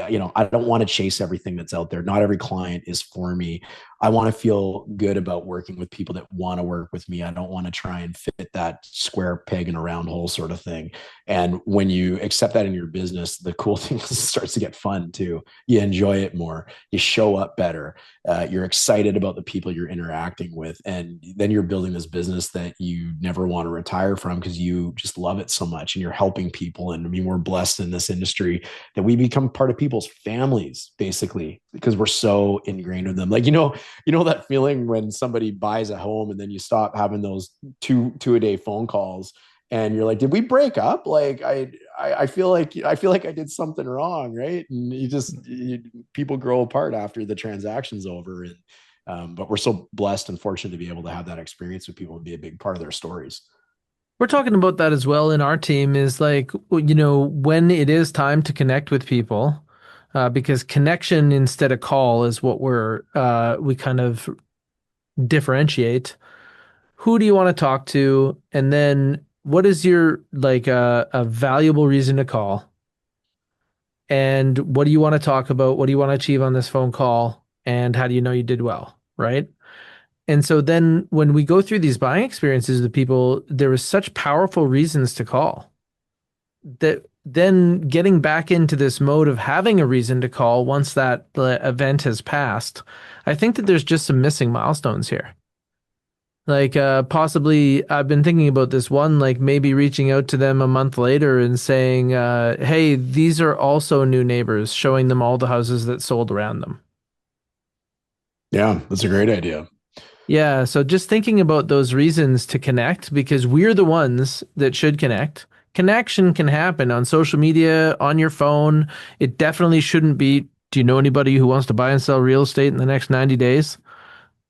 I don't want to chase everything that's out there. Not every client is for me. I want to feel good about working with people that want to work with me. I don't want to try and fit that square peg in a round hole sort of thing. And when you accept that in your business, the cool thing is it starts to get fun too. You enjoy it more. You show up better. You're excited about the people you're interacting with. And then you're building this business that you never want to retire from because you just love it so much and you're helping people. And I mean, we're blessed in this industry that we become part of people's families, basically, because we're so ingrained with them. Like, that feeling when somebody buys a home and then you stop having those two a day phone calls and you're like, did we break up? Like, I feel like I did something wrong. Right. And people grow apart after the transaction's over. And, but we're so blessed and fortunate to be able to have that experience with people and be a big part of their stories. We're talking about that as well in our team is like, when it is time to connect with people, because connection instead of call is what we kind of differentiate. Who do you want to talk to? And then what is your like a valuable reason to call? And what do you want to talk about? What do you want to achieve on this phone call? And how do you know you did well? Right. And so then when we go through these buying experiences with people, there was such powerful reasons to call that then getting back into this mode of having a reason to call once that event has passed, I think that there's just some missing milestones here. Like possibly I've been thinking about this one, like maybe reaching out to them a month later and saying, hey, these are also new neighbors, showing them all the houses that sold around them. Yeah, that's a great idea. Yeah, so just thinking about those reasons to connect, because we're the ones that should connect. Connection can happen on social media, on your phone. It definitely shouldn't be, do you know anybody who wants to buy and sell real estate in the next 90 days?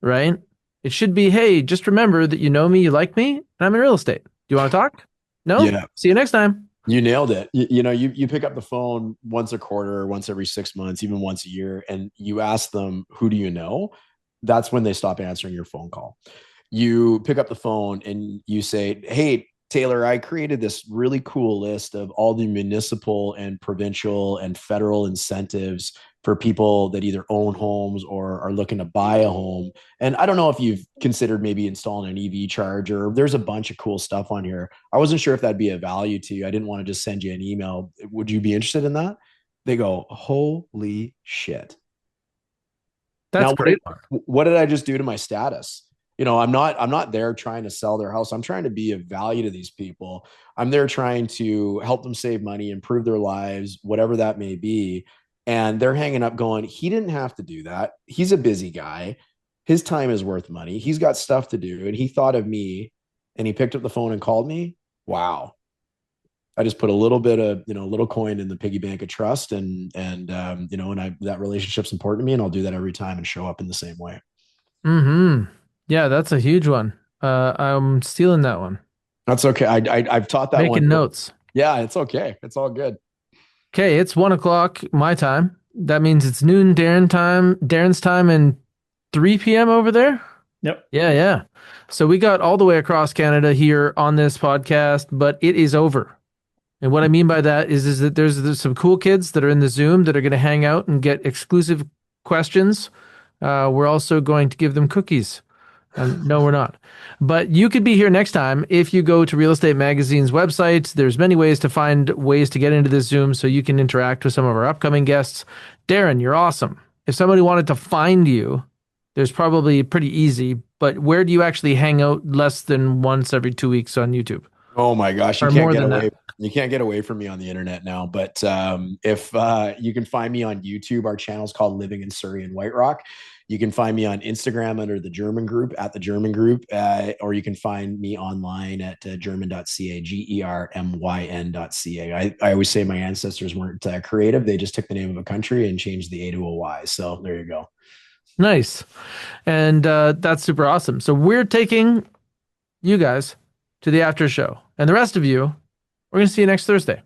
Right? It should be, hey, just remember that you know me, you like me, and I'm in real estate. Do you want to talk? No? Yeah. See you next time. You nailed it. You pick up the phone once a quarter, once every 6 months, even once a year, and you ask them, who do you know? that's when they stop answering your phone call. You pick up the phone and you say, "Hey, Taylor, I created this really cool list of all the municipal and provincial and federal incentives for people that either own homes or are looking to buy a home. And I don't know if you've considered maybe installing an EV charger. There's a bunch of cool stuff on here. I wasn't sure if that'd be a value to you. I didn't want to just send you an email. Would you be interested in that?" They go, "Holy shit." That's Now, great. what did I just do to my status? I'm not there trying to sell their house. I'm trying to be of value to these people. I'm there trying to help them save money, improve their lives, whatever that may be. And they're hanging up going, "He didn't have to do that. He's a busy guy. His time is worth money. He's got stuff to do. And he thought of me and he picked up the phone and called me." Wow. I just put a little bit of, little coin in the piggy bank of trust, and that relationship's important to me, and I'll do that every time and show up in the same way. Mm-hmm. Yeah, that's a huge one. I'm stealing that one. That's okay. I've taught that one. Making notes. Yeah, it's okay. It's all good. Okay, it's 1 o'clock my time. That means it's noon Darren's time, and 3 p.m. over there. Yep. Yeah, yeah. So we got all the way across Canada here on this podcast, but it is over. And what I mean by that is that there's some cool kids that are in the Zoom that are going to hang out and get exclusive questions. We're also going to give them cookies. No, we're not. But you could be here next time if you go to Real Estate Magazine's website. There's many ways to find ways to get into this Zoom so you can interact with some of our upcoming guests. Darin, you're awesome. If somebody wanted to find you, there's probably pretty easy, but where do you actually hang out less than once every 2 weeks on YouTube? Oh my gosh, you Or can't more get than away. that? You can't get away from me on the internet now. But if you can find me on YouTube, our channel is called Living in Surrey and White Rock. You can find me on Instagram under the German Group at the German Group, or you can find me online at german.ca, germyn.ca. I always say my ancestors weren't creative. They just took the name of a country and changed the A to a Y. So there you go. Nice. And that's super awesome. So we're taking you guys to the after show. And the rest of you, we're going to see you next Thursday.